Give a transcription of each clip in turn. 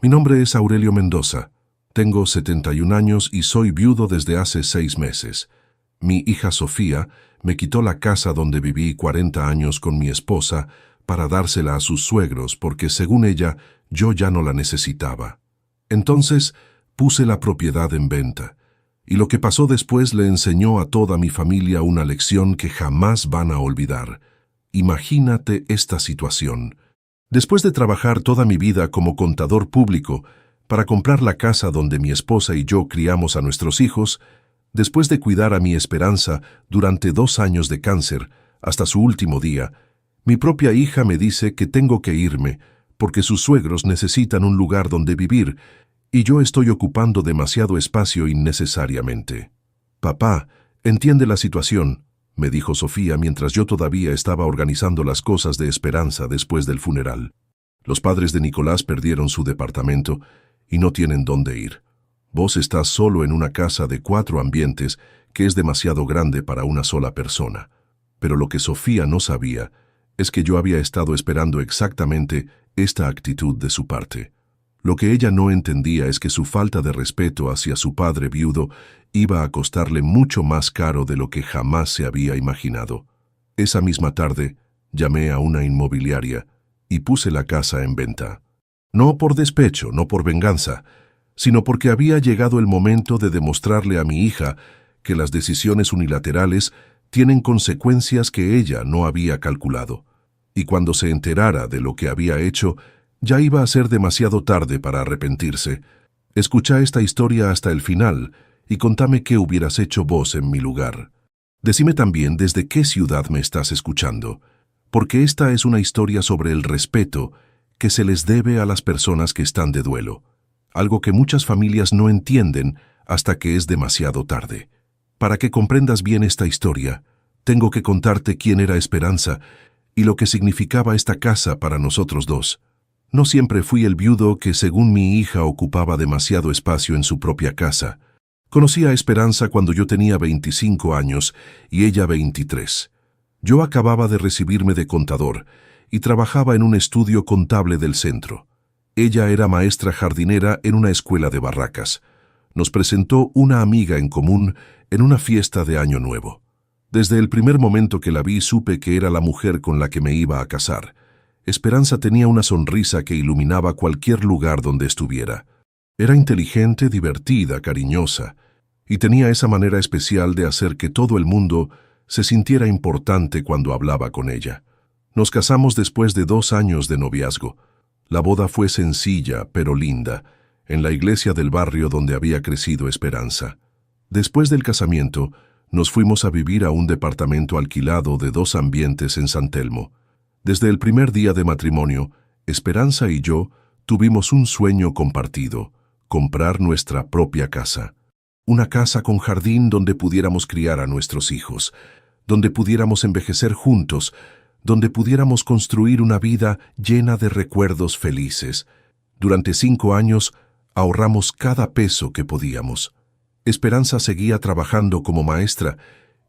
Mi nombre es Aurelio Mendoza. Tengo 71 años y soy viudo desde hace 6 meses. Mi hija Sofía me quitó la casa donde viví 40 años con mi esposa para dársela a sus suegros porque, según ella, yo ya no la necesitaba. Entonces puse la propiedad en venta, y lo que pasó después le enseñó a toda mi familia una lección que jamás van a olvidar. Imagínate esta situación. Después de trabajar toda mi vida como contador público para comprar la casa donde mi esposa y yo criamos a nuestros hijos, después de cuidar a mi Esperanza durante 2 años de cáncer, hasta su último día, mi propia hija me dice que tengo que irme porque sus suegros necesitan un lugar donde vivir y yo estoy ocupando demasiado espacio innecesariamente. Papá, entiende la situación, me dijo Sofía mientras yo todavía estaba organizando las cosas de Esperanza después del funeral. Los padres de Nicolás perdieron su departamento y no tienen dónde ir. Vos estás solo en una casa de 4 ambientes que es demasiado grande para una sola persona. Pero lo que Sofía no sabía es que yo había estado esperando exactamente esta actitud de su parte. Lo que ella no entendía es que su falta de respeto hacia su padre viudo iba a costarle mucho más caro de lo que jamás se había imaginado. Esa misma tarde, llamé a una inmobiliaria y puse la casa en venta. No por despecho, no por venganza, sino porque había llegado el momento de demostrarle a mi hija que las decisiones unilaterales tienen consecuencias que ella no había calculado. Y cuando se enterara de lo que había hecho, ya iba a ser demasiado tarde para arrepentirse. Escucha esta historia hasta el final y contame qué hubieras hecho vos en mi lugar. Decime también desde qué ciudad me estás escuchando, porque esta es una historia sobre el respeto que se les debe a las personas que están de duelo, algo que muchas familias no entienden hasta que es demasiado tarde. Para que comprendas bien esta historia, tengo que contarte quién era Esperanza y lo que significaba esta casa para nosotros dos. No siempre fui el viudo que, según mi hija, ocupaba demasiado espacio en su propia casa. Conocí a Esperanza cuando yo tenía 25 años y ella 23. Yo acababa de recibirme de contador y trabajaba en un estudio contable del centro. Ella era maestra jardinera en una escuela de Barracas. Nos presentó una amiga en común en una fiesta de Año Nuevo. Desde el primer momento que la vi supe que era la mujer con la que me iba a casar. Esperanza tenía una sonrisa que iluminaba cualquier lugar donde estuviera. Era inteligente, divertida, cariñosa, y tenía esa manera especial de hacer que todo el mundo se sintiera importante cuando hablaba con ella. Nos casamos después de 2 años de noviazgo. La boda fue sencilla, pero linda, en la iglesia del barrio donde había crecido Esperanza. Después del casamiento, nos fuimos a vivir a un departamento alquilado de 2 ambientes en San Telmo. Desde el primer día de matrimonio, Esperanza y yo tuvimos un sueño compartido: comprar nuestra propia casa. Una casa con jardín donde pudiéramos criar a nuestros hijos, donde pudiéramos envejecer juntos, donde pudiéramos construir una vida llena de recuerdos felices. Durante 5 años ahorramos cada peso que podíamos. Esperanza seguía trabajando como maestra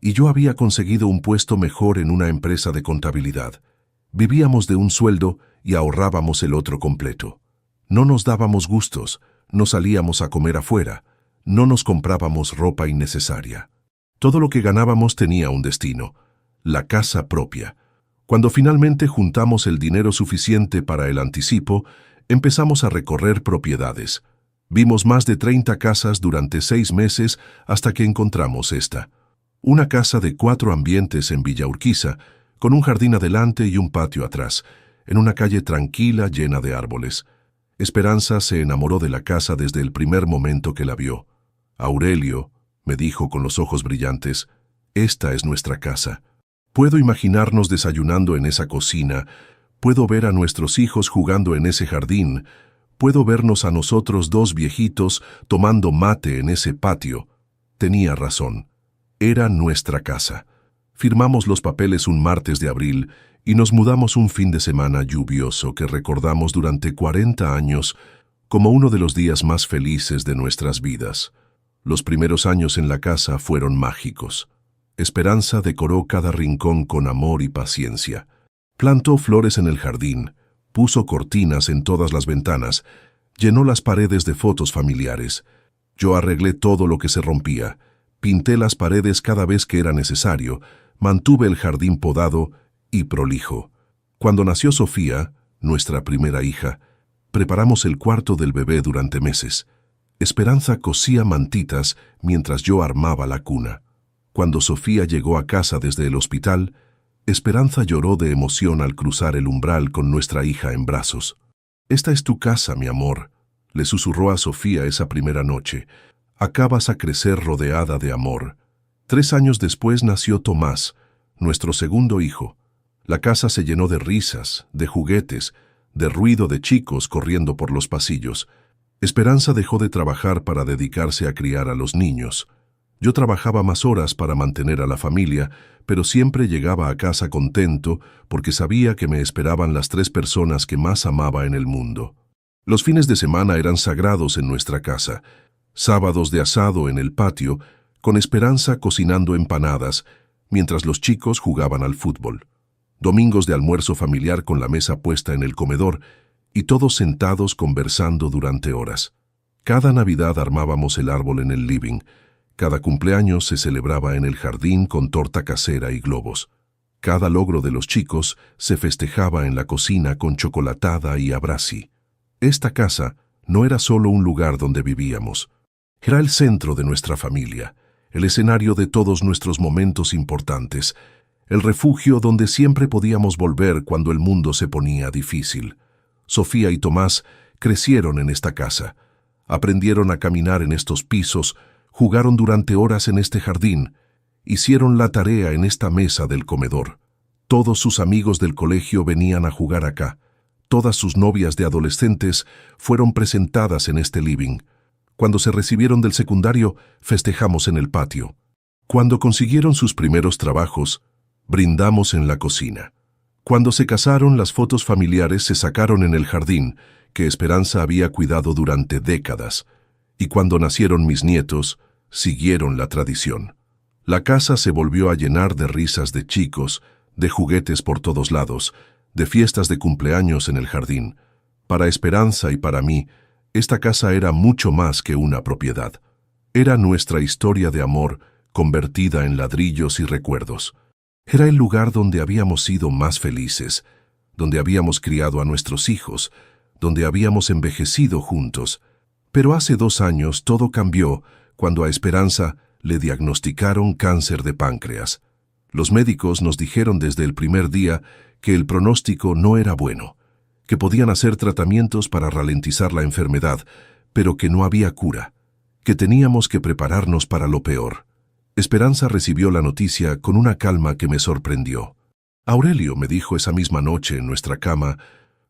y yo había conseguido un puesto mejor en una empresa de contabilidad. Vivíamos de un sueldo y ahorrábamos el otro completo. No nos dábamos gustos, no salíamos a comer afuera, no nos comprábamos ropa innecesaria. Todo lo que ganábamos tenía un destino: la casa propia. Cuando finalmente juntamos el dinero suficiente para el anticipo, empezamos a recorrer propiedades. Vimos más de 30 casas durante 6 meses hasta que encontramos esta. Una casa de 4 ambientes en Villa Urquiza, con un jardín adelante y un patio atrás, en una calle tranquila llena de árboles. Esperanza se enamoró de la casa desde el primer momento que la vio. Aurelio, me dijo con los ojos brillantes, esta es nuestra casa. Puedo imaginarnos desayunando en esa cocina, puedo ver a nuestros hijos jugando en ese jardín, puedo vernos a nosotros 2 viejitos tomando mate en ese patio. Tenía razón. Era nuestra casa. Firmamos los papeles un martes de abril y nos mudamos un fin de semana lluvioso que recordamos durante 40 años como uno de los días más felices de nuestras vidas. Los primeros años en la casa fueron mágicos. Esperanza decoró cada rincón con amor y paciencia. Plantó flores en el jardín, puso cortinas en todas las ventanas, Llenó las paredes de fotos familiares. Yo arreglé todo lo que se rompía. Pinté las paredes cada vez que era necesario. Mantuve el jardín podado y prolijo. Cuando nació Sofía, nuestra primera hija, preparamos el cuarto del bebé durante meses. Esperanza cosía mantitas mientras yo armaba la cuna. Cuando Sofía llegó a casa desde el hospital, Esperanza lloró de emoción al cruzar el umbral con nuestra hija en brazos. «Esta es tu casa, mi amor», le susurró a Sofía esa primera noche. «Acabas a crecer rodeada de amor». 3 años después nació Tomás, nuestro segundo hijo. La casa se llenó de risas, de juguetes, de ruido de chicos corriendo por los pasillos. Esperanza dejó de trabajar para dedicarse a criar a los niños. Yo trabajaba más horas para mantener a la familia, pero siempre llegaba a casa contento porque sabía que me esperaban las 3 personas que más amaba en el mundo. Los fines de semana eran sagrados en nuestra casa. Sábados de asado en el patio, con Esperanza cocinando empanadas, mientras los chicos jugaban al fútbol. Domingos de almuerzo familiar con la mesa puesta en el comedor y todos sentados conversando durante horas. Cada Navidad armábamos el árbol en el living. Cada cumpleaños se celebraba en el jardín con torta casera y globos. Cada logro de los chicos se festejaba en la cocina con chocolatada y abrazi. Esta casa no era solo un lugar donde vivíamos. Era el centro de nuestra familia, el escenario de todos nuestros momentos importantes, el refugio donde siempre podíamos volver cuando el mundo se ponía difícil. Sofía y Tomás crecieron en esta casa. Aprendieron a caminar en estos pisos, jugaron durante horas en este jardín, hicieron la tarea en esta mesa del comedor. Todos sus amigos del colegio venían a jugar acá. Todas sus novias de adolescentes fueron presentadas en este living. Cuando se recibieron del secundario, festejamos en el patio. Cuando consiguieron sus primeros trabajos, brindamos en la cocina. Cuando se casaron, las fotos familiares se sacaron en el jardín, que Esperanza había cuidado durante décadas. Y cuando nacieron mis nietos, siguieron la tradición. La casa se volvió a llenar de risas de chicos, de juguetes por todos lados, de fiestas de cumpleaños en el jardín. Para Esperanza y para mí, esta casa era mucho más que una propiedad. Era nuestra historia de amor convertida en ladrillos y recuerdos. Era el lugar donde habíamos sido más felices, donde habíamos criado a nuestros hijos, donde habíamos envejecido juntos. Pero hace 2 años todo cambió cuando a Esperanza le diagnosticaron cáncer de páncreas. Los médicos nos dijeron desde el primer día que el pronóstico no era bueno, que podían hacer tratamientos para ralentizar la enfermedad, pero que no había cura, que teníamos que prepararnos para lo peor. Esperanza recibió la noticia con una calma que me sorprendió. Aurelio, me dijo esa misma noche en nuestra cama,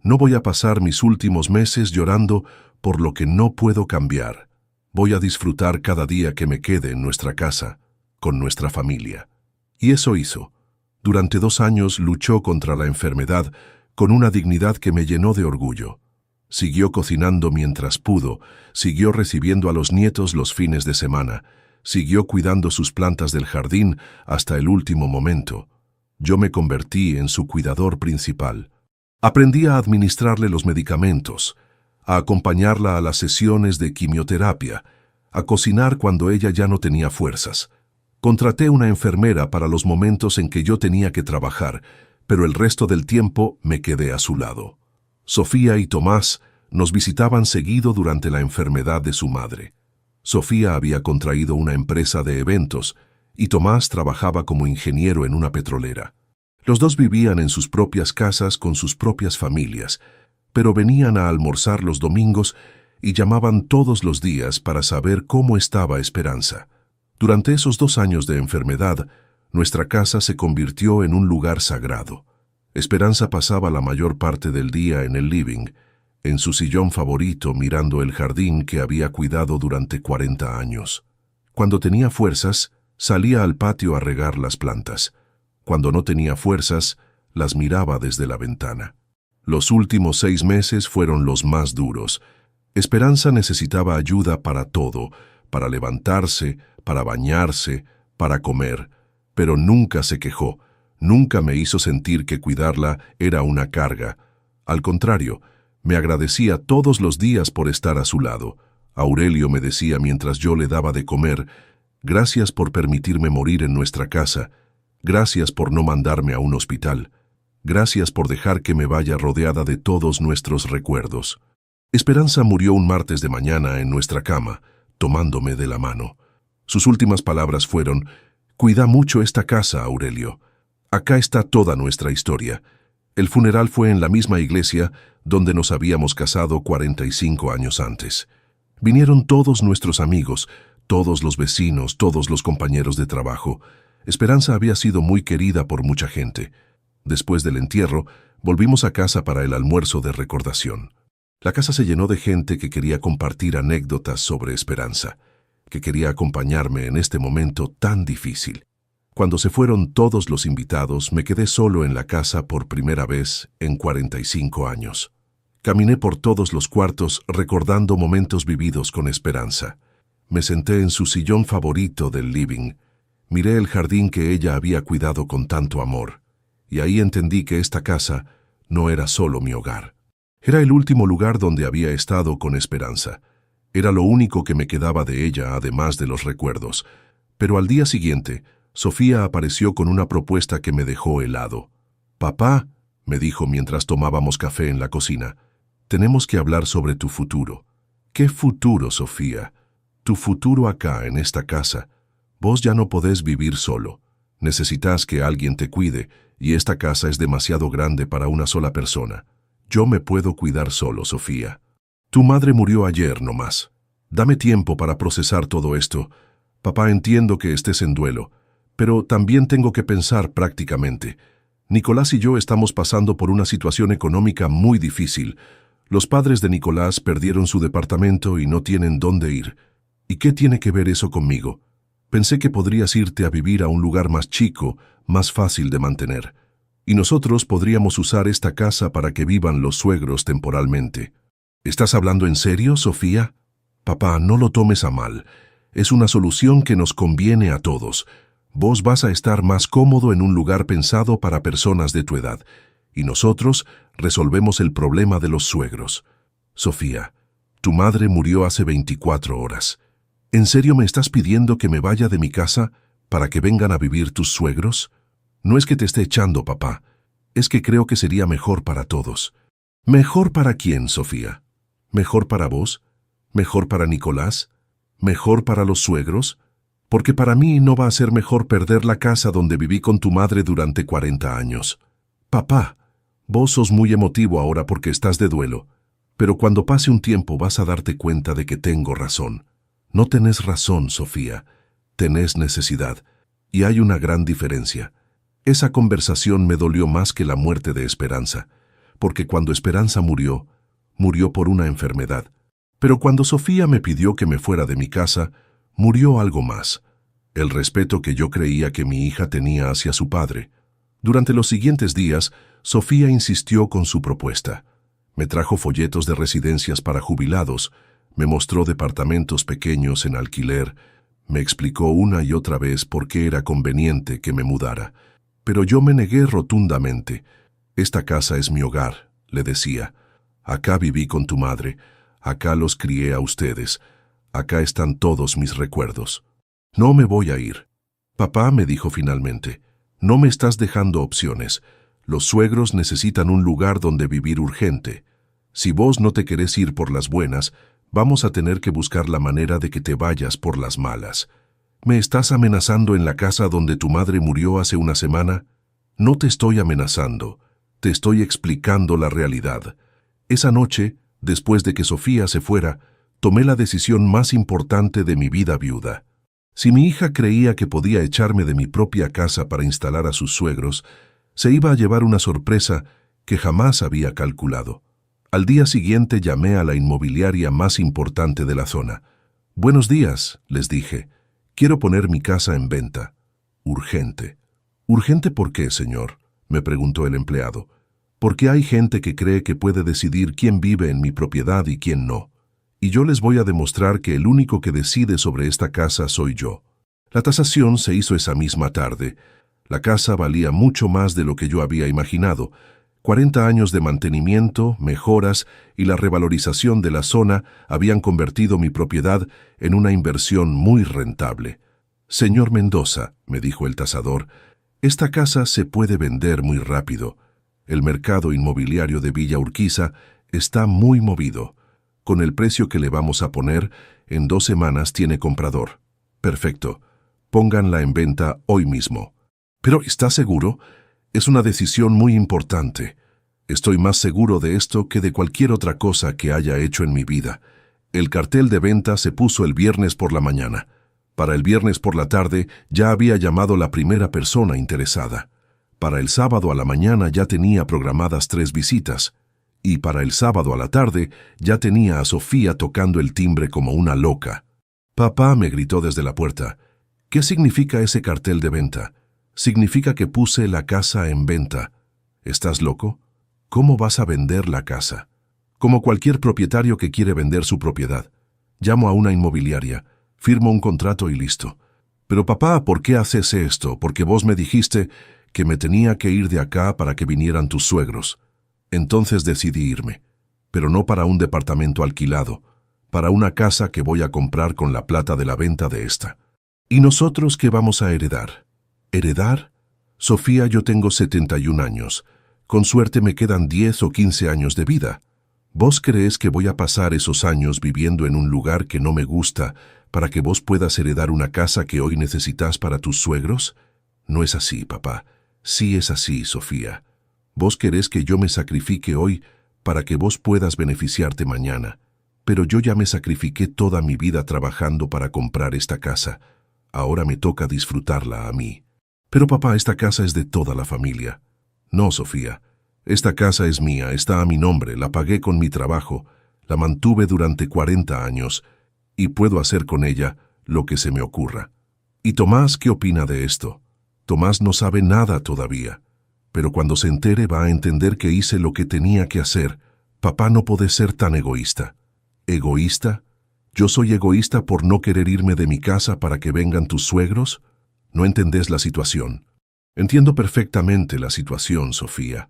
no voy a pasar mis últimos meses llorando por lo que no puedo cambiar. Voy a disfrutar cada día que me quede en nuestra casa, con nuestra familia. Y eso hizo. Durante 2 años luchó contra la enfermedad con una dignidad que me llenó de orgullo. Siguió cocinando mientras pudo, siguió recibiendo a los nietos los fines de semana, siguió cuidando sus plantas del jardín hasta el último momento. Yo me convertí en su cuidador principal. Aprendí a administrarle los medicamentos, a acompañarla a las sesiones de quimioterapia, a cocinar cuando ella ya no tenía fuerzas. Contraté una enfermera para los momentos en que yo tenía que trabajar, pero el resto del tiempo me quedé a su lado. Sofía y Tomás nos visitaban seguido durante la enfermedad de su madre. Sofía había contraído una empresa de eventos y Tomás trabajaba como ingeniero en una petrolera. Los dos vivían en sus propias casas con sus propias familias, pero venían a almorzar los domingos y llamaban todos los días para saber cómo estaba Esperanza. Durante esos 2 años de enfermedad, nuestra casa se convirtió en un lugar sagrado. Esperanza pasaba la mayor parte del día en el living, en su sillón favorito mirando el jardín que había cuidado durante 40 años. Cuando tenía fuerzas, salía al patio a regar las plantas. Cuando no tenía fuerzas, las miraba desde la ventana. Los últimos 6 meses fueron los más duros. Esperanza necesitaba ayuda para todo, para levantarse, para bañarse, para comer, pero nunca se quejó, nunca me hizo sentir que cuidarla era una carga. Al contrario, Me agradecía todos los días por estar a su lado. Aurelio me decía mientras yo le daba de comer: gracias por permitirme morir en nuestra casa, gracias por no mandarme a un hospital, gracias por dejar que me vaya rodeada de todos nuestros recuerdos. Esperanza murió un martes de mañana en nuestra cama, tomándome de la mano. Sus últimas palabras fueron: cuida mucho esta casa, Aurelio. Acá está toda nuestra historia. El funeral fue en la misma iglesia donde nos habíamos casado 45 años antes. Vinieron todos nuestros amigos, todos los vecinos, todos los compañeros de trabajo. Esperanza había sido muy querida por mucha gente. Después del entierro, volvimos a casa para el almuerzo de recordación. La casa se llenó de gente que quería compartir anécdotas sobre Esperanza, que quería acompañarme en este momento tan difícil. Cuando se fueron todos los invitados, me quedé solo en la casa por primera vez en 45 años. Caminé por todos los cuartos recordando momentos vividos con Esperanza. Me senté en su sillón favorito del living. Miré el jardín que ella había cuidado con tanto amor. Y ahí entendí que esta casa no era solo mi hogar. Era el último lugar donde había estado con Esperanza. Era lo único que me quedaba de ella, además de los recuerdos. Pero al día siguiente, Sofía apareció con una propuesta que me dejó helado. «Papá», me dijo mientras tomábamos café en la cocina, «tenemos que hablar sobre tu futuro». «¿Qué futuro, Sofía?» «Tu futuro acá, en esta casa. Vos ya no podés vivir solo. Necesitas que alguien te cuide, y esta casa es demasiado grande para una sola persona. Yo me puedo cuidar solo, Sofía. Tu madre murió ayer nomás. Dame tiempo para procesar todo esto. Papá, entiendo que estés en duelo, pero también tengo que pensar prácticamente. Nicolás y yo estamos pasando por una situación económica muy difícil. Los padres de Nicolás perdieron su departamento y no tienen dónde ir. ¿Y qué tiene que ver eso conmigo? Pensé que podrías irte a vivir a un lugar más chico, más fácil de mantener. Y nosotros podríamos usar esta casa para que vivan los suegros temporalmente. ¿Estás hablando en serio, Sofía? Papá, no lo tomes a mal. Es una solución que nos conviene a todos. Vos vas a estar más cómodo en un lugar pensado para personas de tu edad, y nosotros resolvemos el problema de los suegros. Sofía, tu madre murió hace 24 horas. ¿En serio me estás pidiendo que me vaya de mi casa para que vengan a vivir tus suegros? No es que te esté echando, papá. Es que creo que sería mejor para todos. ¿Mejor para quién, Sofía? ¿Mejor para vos? ¿Mejor para Nicolás? ¿Mejor para los suegros? Porque para mí no va a ser mejor perder la casa donde viví con tu madre durante 40 años. Papá, vos sos muy emotivo ahora porque estás de duelo, pero cuando pase un tiempo vas a darte cuenta de que tengo razón. No tenés razón, Sofía. Tenés necesidad. Y hay una gran diferencia. Esa conversación me dolió más que la muerte de Esperanza, porque cuando Esperanza murió, murió por una enfermedad. Pero cuando Sofía me pidió que me fuera de mi casa, murió algo más, el respeto que yo creía que mi hija tenía hacia su padre. Durante los siguientes días, Sofía insistió con su propuesta. Me trajo folletos de residencias para jubilados, me mostró departamentos pequeños en alquiler, me explicó una y otra vez por qué era conveniente que me mudara. Pero yo me negué rotundamente. Esta casa es mi hogar, le decía. Acá viví con tu madre, acá los crié a ustedes. Acá están todos mis recuerdos. No me voy a ir. Papá, me dijo finalmente, no me estás dejando opciones. Los suegros necesitan un lugar donde vivir urgente. Si vos no te querés ir por las buenas, vamos a tener que buscar la manera de que te vayas por las malas. ¿Me estás amenazando en la casa donde tu madre murió hace una semana? No te estoy amenazando. Te estoy explicando la realidad. Esa noche, después de que Sofía se fuera, tomé la decisión más importante de mi vida viuda. Si mi hija creía que podía echarme de mi propia casa para instalar a sus suegros, se iba a llevar una sorpresa que jamás había calculado. Al día siguiente llamé a la inmobiliaria más importante de la zona. «Buenos días», les dije. «Quiero poner mi casa en venta. Urgente». «¿Urgente por qué, señor?», me preguntó el empleado. «Porque hay gente que cree que puede decidir quién vive en mi propiedad y quién no. Y yo les voy a demostrar que el único que decide sobre esta casa soy yo». La tasación se hizo esa misma tarde. La casa valía mucho más de lo que yo había imaginado. 40 años de mantenimiento, mejoras y la revalorización de la zona habían convertido mi propiedad en una inversión muy rentable. «Señor Mendoza», me dijo el tasador, «esta casa se puede vender muy rápido. El mercado inmobiliario de Villa Urquiza está muy movido. Con el precio que le vamos a poner, en 2 semanas tiene comprador. Perfecto. Pónganla en venta hoy mismo». «¿Pero está seguro? Es una decisión muy importante. Estoy más seguro de esto que de cualquier otra cosa que haya hecho en mi vida. El cartel de venta se puso el viernes por la mañana. Para el viernes por la tarde ya había llamado la primera persona interesada. Para el sábado a la mañana ya tenía programadas 3 visitas. Y para el sábado a la tarde ya tenía a Sofía tocando el timbre como una loca. «Papá», me gritó desde la puerta, «¿qué significa ese cartel de venta? Significa que puse la casa en venta. ¿Estás loco? ¿Cómo vas a vender la casa?» «Como cualquier propietario que quiere vender su propiedad. Llamo a una inmobiliaria, firmo un contrato y listo». «Pero papá, ¿por qué haces esto? Porque vos me dijiste que me tenía que ir de acá para que vinieran tus suegros». Entonces decidí irme, pero no para un departamento alquilado, para una casa que voy a comprar con la plata de la venta de esta. «¿Y nosotros qué vamos a heredar?» «¿Heredar? Sofía, yo tengo 71 años. Con suerte me quedan 10 o 15 años de vida. ¿Vos crees que voy a pasar esos años viviendo en un lugar que no me gusta para que vos puedas heredar una casa que hoy necesitas para tus suegros? No es así, papá. Sí es así, Sofía. Vos querés que yo me sacrifique hoy para que vos puedas beneficiarte mañana. Pero yo ya me sacrifiqué toda mi vida trabajando para comprar esta casa. Ahora me toca disfrutarla a mí». «Pero papá, esta casa es de toda la familia». «No, Sofía. Esta casa es mía, está a mi nombre, la pagué con mi trabajo, la mantuve durante 40 años y puedo hacer con ella lo que se me ocurra». «¿Y Tomás qué opina de esto?» «Tomás no sabe nada todavía, pero cuando se entere va a entender que hice lo que tenía que hacer. Papá no puede ser tan egoísta». «¿Egoísta? ¿Yo soy egoísta por no querer irme de mi casa para que vengan tus suegros? No entendés la situación». «Entiendo perfectamente la situación, Sofía.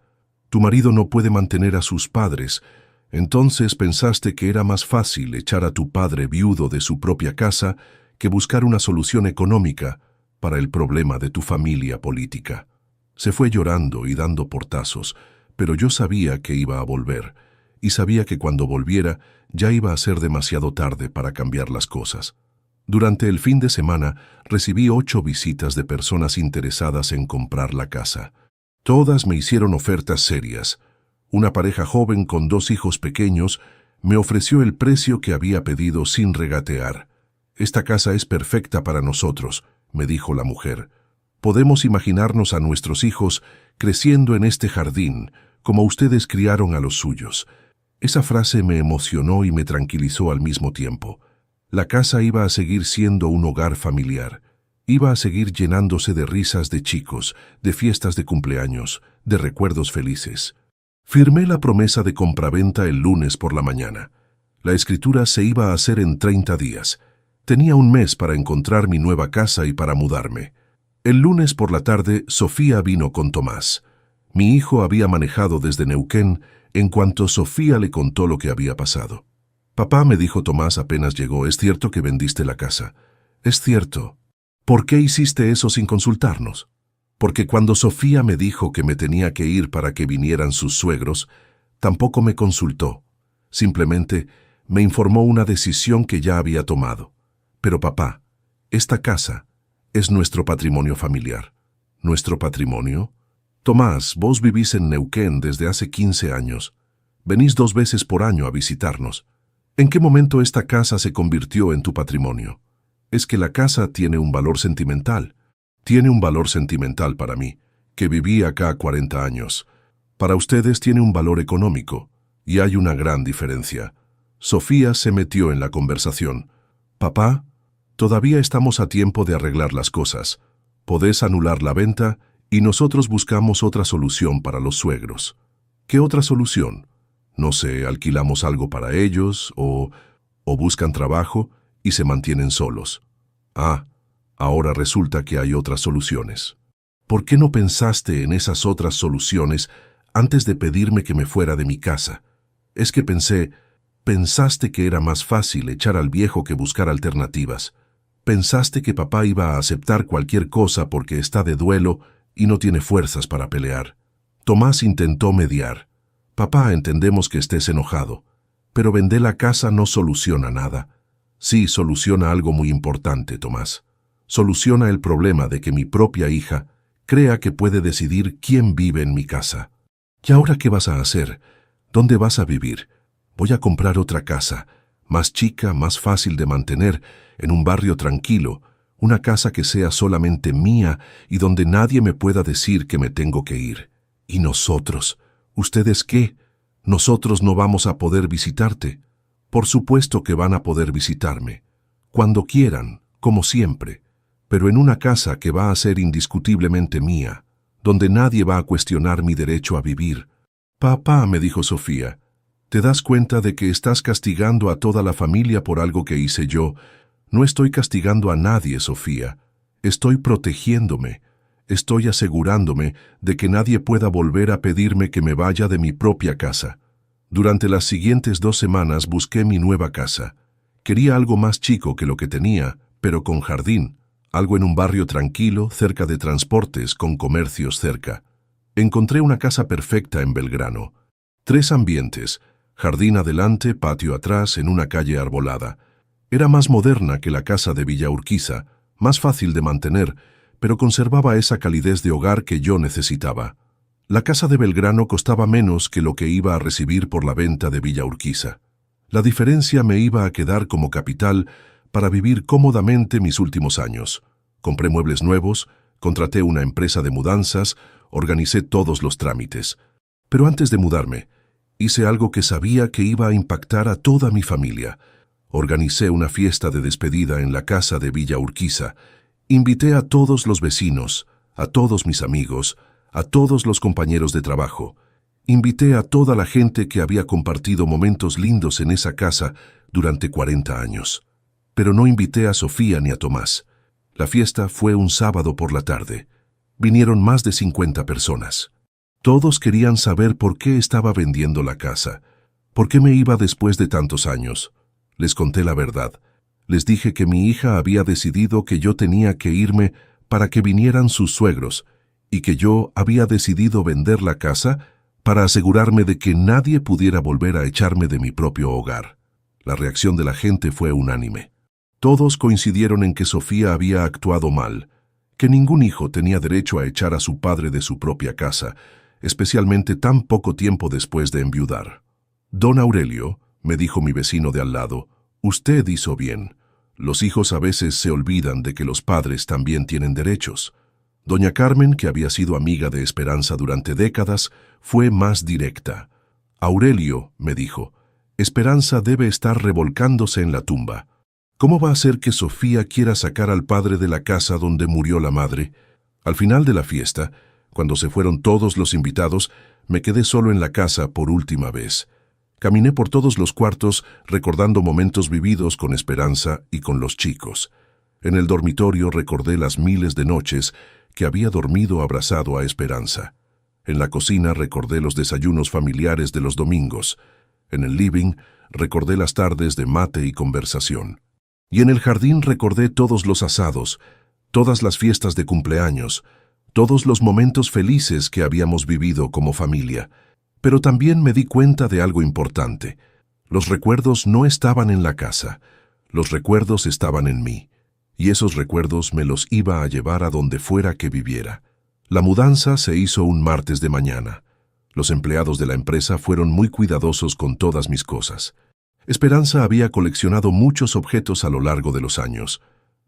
Tu marido no puede mantener a sus padres, entonces pensaste que era más fácil echar a tu padre viudo de su propia casa que buscar una solución económica para el problema de tu familia política». Se fue llorando y dando portazos, pero yo sabía que iba a volver, y sabía que cuando volviera ya iba a ser demasiado tarde para cambiar las cosas. Durante el fin de semana recibí 8 visitas de personas interesadas en comprar la casa. Todas me hicieron ofertas serias. Una pareja joven con 2 hijos pequeños me ofreció el precio que había pedido sin regatear. «Esta casa es perfecta para nosotros», me dijo la mujer. «Podemos imaginarnos a nuestros hijos creciendo en este jardín, como ustedes criaron a los suyos». Esa frase me emocionó y me tranquilizó al mismo tiempo. La casa iba a seguir siendo un hogar familiar. Iba a seguir llenándose de risas de chicos, de fiestas de cumpleaños, de recuerdos felices. Firmé la promesa de compraventa el lunes por la mañana. La escritura se iba a hacer en 30 días. Tenía un mes para encontrar mi nueva casa y para mudarme. El lunes por la tarde, Sofía vino con Tomás. Mi hijo había manejado desde Neuquén en cuanto Sofía le contó lo que había pasado. «Papá», me dijo Tomás apenas llegó, «¿es cierto que vendiste la casa?» «Es cierto». «¿Por qué hiciste eso sin consultarnos?» «Porque cuando Sofía me dijo que me tenía que ir para que vinieran sus suegros, tampoco me consultó. Simplemente me informó una decisión que ya había tomado. Pero papá, esta casa es nuestro patrimonio familiar». «¿Nuestro patrimonio?» «Tomás, vos vivís en Neuquén desde hace 15 años. Venís 2 veces por año a visitarnos. ¿En qué momento esta casa se convirtió en tu patrimonio? Es que la casa tiene un valor sentimental. Tiene un valor sentimental para mí, que viví acá 40 años. Para ustedes tiene un valor económico, y hay una gran diferencia». Sofía se metió en la conversación. «Papá, todavía estamos a tiempo de arreglar las cosas. Podés anular la venta y nosotros buscamos otra solución para los suegros». «¿Qué otra solución?» «No sé, alquilamos algo para ellos o buscan trabajo y se mantienen solos». «Ah, ahora resulta que hay otras soluciones». «¿Por qué no pensaste en esas otras soluciones antes de pedirme que me fuera de mi casa. Es que pensaste que era más fácil echar al viejo que buscar alternativas. Pensaste que papá iba a aceptar cualquier cosa porque está de duelo y no tiene fuerzas para pelear. Tomás intentó mediar. Papá, entendemos que estés enojado, pero vender la casa no soluciona nada. Sí, soluciona algo muy importante, Tomás. Soluciona el problema de que mi propia hija crea que puede decidir quién vive en mi casa. ¿Y ahora qué vas a hacer? ¿Dónde vas a vivir? Voy a comprar otra casa, más chica, más fácil de mantener, en un barrio tranquilo, una casa que sea solamente mía y donde nadie me pueda decir que me tengo que ir. ¿Y nosotros? ¿Ustedes qué? ¿Nosotros no vamos a poder visitarte? Por supuesto que van a poder visitarme, cuando quieran, como siempre, pero en una casa que va a ser indiscutiblemente mía, donde nadie va a cuestionar mi derecho a vivir. Papá, me dijo Sofía, ¿te das cuenta de que estás castigando a toda la familia por algo que hice yo? No estoy castigando a nadie, Sofía. Estoy protegiéndome. Estoy asegurándome de que nadie pueda volver a pedirme que me vaya de mi propia casa. Durante las siguientes 2 semanas busqué mi nueva casa. Quería algo más chico que lo que tenía, pero con jardín. Algo en un barrio tranquilo, cerca de transportes, con comercios cerca. Encontré una casa perfecta en Belgrano. 3 ambientes, jardín adelante, patio atrás, en una calle arbolada. Era más moderna que la casa de Villa Urquiza, más fácil de mantener, pero conservaba esa calidez de hogar que yo necesitaba. La casa de Belgrano costaba menos que lo que iba a recibir por la venta de Villa Urquiza. La diferencia me iba a quedar como capital para vivir cómodamente mis últimos años. Compré muebles nuevos, contraté una empresa de mudanzas, organicé todos los trámites. Pero antes de mudarme, hice algo que sabía que iba a impactar a toda mi familia. Organicé una fiesta de despedida en la casa de Villa Urquiza. Invité a todos los vecinos, a todos mis amigos, a todos los compañeros de trabajo. Invité a toda la gente que había compartido momentos lindos en esa casa durante 40 años. Pero no invité a Sofía ni a Tomás. La fiesta fue un sábado por la tarde. Vinieron más de 50 personas. Todos querían saber por qué estaba vendiendo la casa, por qué me iba después de tantos años. Les conté la verdad. Les dije que mi hija había decidido que yo tenía que irme para que vinieran sus suegros y que yo había decidido vender la casa para asegurarme de que nadie pudiera volver a echarme de mi propio hogar. La reacción de la gente fue unánime. Todos coincidieron en que Sofía había actuado mal, que ningún hijo tenía derecho a echar a su padre de su propia casa, especialmente tan poco tiempo después de enviudar. Don Aurelio, me dijo mi vecino de al lado, usted hizo bien. Los hijos a veces se olvidan de que los padres también tienen derechos. Doña Carmen, que había sido amiga de Esperanza durante décadas, fue más directa. Aurelio, me dijo, Esperanza debe estar revolcándose en la tumba. ¿Cómo va a ser que Sofía quiera sacar al padre de la casa donde murió la madre? Al final de la fiesta, cuando se fueron todos los invitados, me quedé solo en la casa por última vez. Caminé por todos los cuartos recordando momentos vividos con Esperanza y con los chicos. En el dormitorio recordé las miles de noches que había dormido abrazado a Esperanza. En la cocina recordé los desayunos familiares de los domingos. En el living recordé las tardes de mate y conversación. Y en el jardín recordé todos los asados, todas las fiestas de cumpleaños, todos los momentos felices que habíamos vivido como familia. Pero también me di cuenta de algo importante. Los recuerdos no estaban en la casa, los recuerdos estaban en mí, y esos recuerdos me los iba a llevar a donde fuera que viviera. La mudanza se hizo un martes de mañana. Los empleados de la empresa fueron muy cuidadosos con todas mis cosas. Esperanza había coleccionado muchos objetos a lo largo de los años.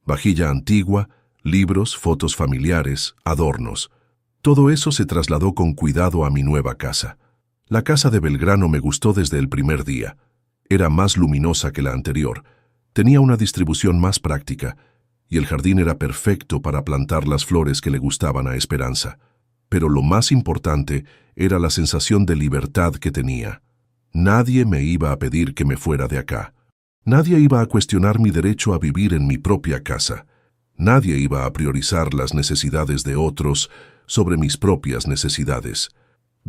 Vajilla antigua, libros, fotos familiares, adornos. Todo eso se trasladó con cuidado a mi nueva casa. La casa de Belgrano me gustó desde el primer día. Era más luminosa que la anterior, tenía una distribución más práctica, y el jardín era perfecto para plantar las flores que le gustaban a Esperanza. Pero lo más importante era la sensación de libertad que tenía. Nadie me iba a pedir que me fuera de acá. Nadie iba a cuestionar mi derecho a vivir en mi propia casa. Nadie iba a priorizar las necesidades de otros sobre mis propias necesidades.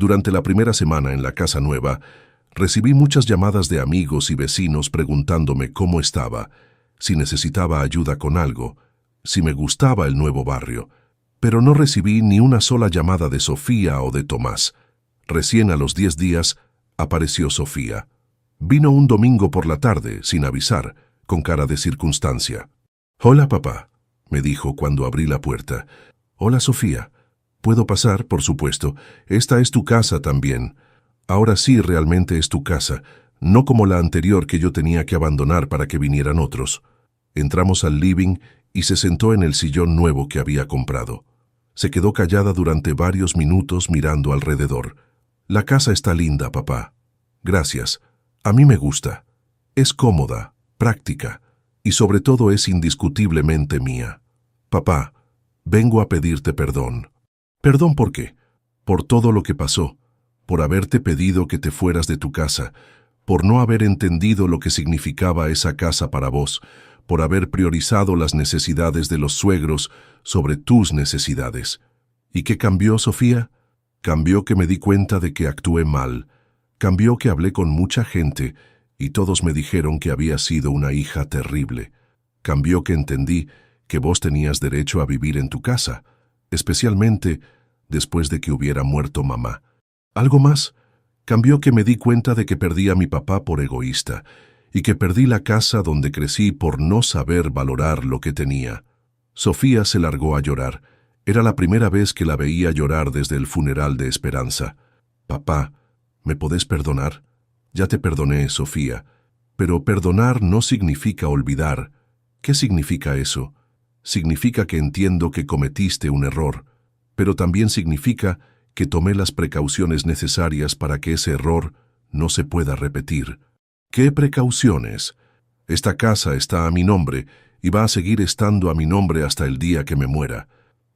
Durante la primera semana en la casa nueva, recibí muchas llamadas de amigos y vecinos preguntándome cómo estaba, si necesitaba ayuda con algo, si me gustaba el nuevo barrio. Pero no recibí ni una sola llamada de Sofía o de Tomás. Recién a los 10 días apareció Sofía. Vino un domingo por la tarde, sin avisar, con cara de circunstancia. «Hola, papá», me dijo cuando abrí la puerta. «Hola, Sofía. ¿Puedo pasar, por supuesto? Esta es tu casa también. Ahora sí realmente es tu casa, no como la anterior que yo tenía que abandonar para que vinieran otros». Entramos al living y se sentó en el sillón nuevo que había comprado. Se quedó callada durante varios minutos mirando alrededor. «La casa está linda, papá». «Gracias. A mí me gusta. Es cómoda, práctica, y sobre todo es indiscutiblemente mía. Papá, vengo a pedirte perdón». «¿Perdón por qué?» «Por todo lo que pasó, por haberte pedido que te fueras de tu casa, por no haber entendido lo que significaba esa casa para vos, por haber priorizado las necesidades de los suegros sobre tus necesidades». ¿Y qué cambió, Sofía? Cambió que me di cuenta de que actué mal. Cambió que hablé con mucha gente y todos me dijeron que había sido una hija terrible. Cambió que entendí que vos tenías derecho a vivir en tu casa, especialmente después de que hubiera muerto mamá. ¿Algo más? Cambió que me di cuenta de que perdí a mi papá por egoísta y que perdí la casa donde crecí por no saber valorar lo que tenía. Sofía se largó a llorar. Era la primera vez que la veía llorar desde el funeral de Esperanza. «Papá, ¿me podés perdonar?» «Ya te perdoné, Sofía. Pero perdonar no significa olvidar». «¿Qué significa eso?» «Significa que entiendo que cometiste un error, pero también significa que tomé las precauciones necesarias para que ese error no se pueda repetir». «¿Qué precauciones?» «Esta casa está a mi nombre y va a seguir estando a mi nombre hasta el día que me muera.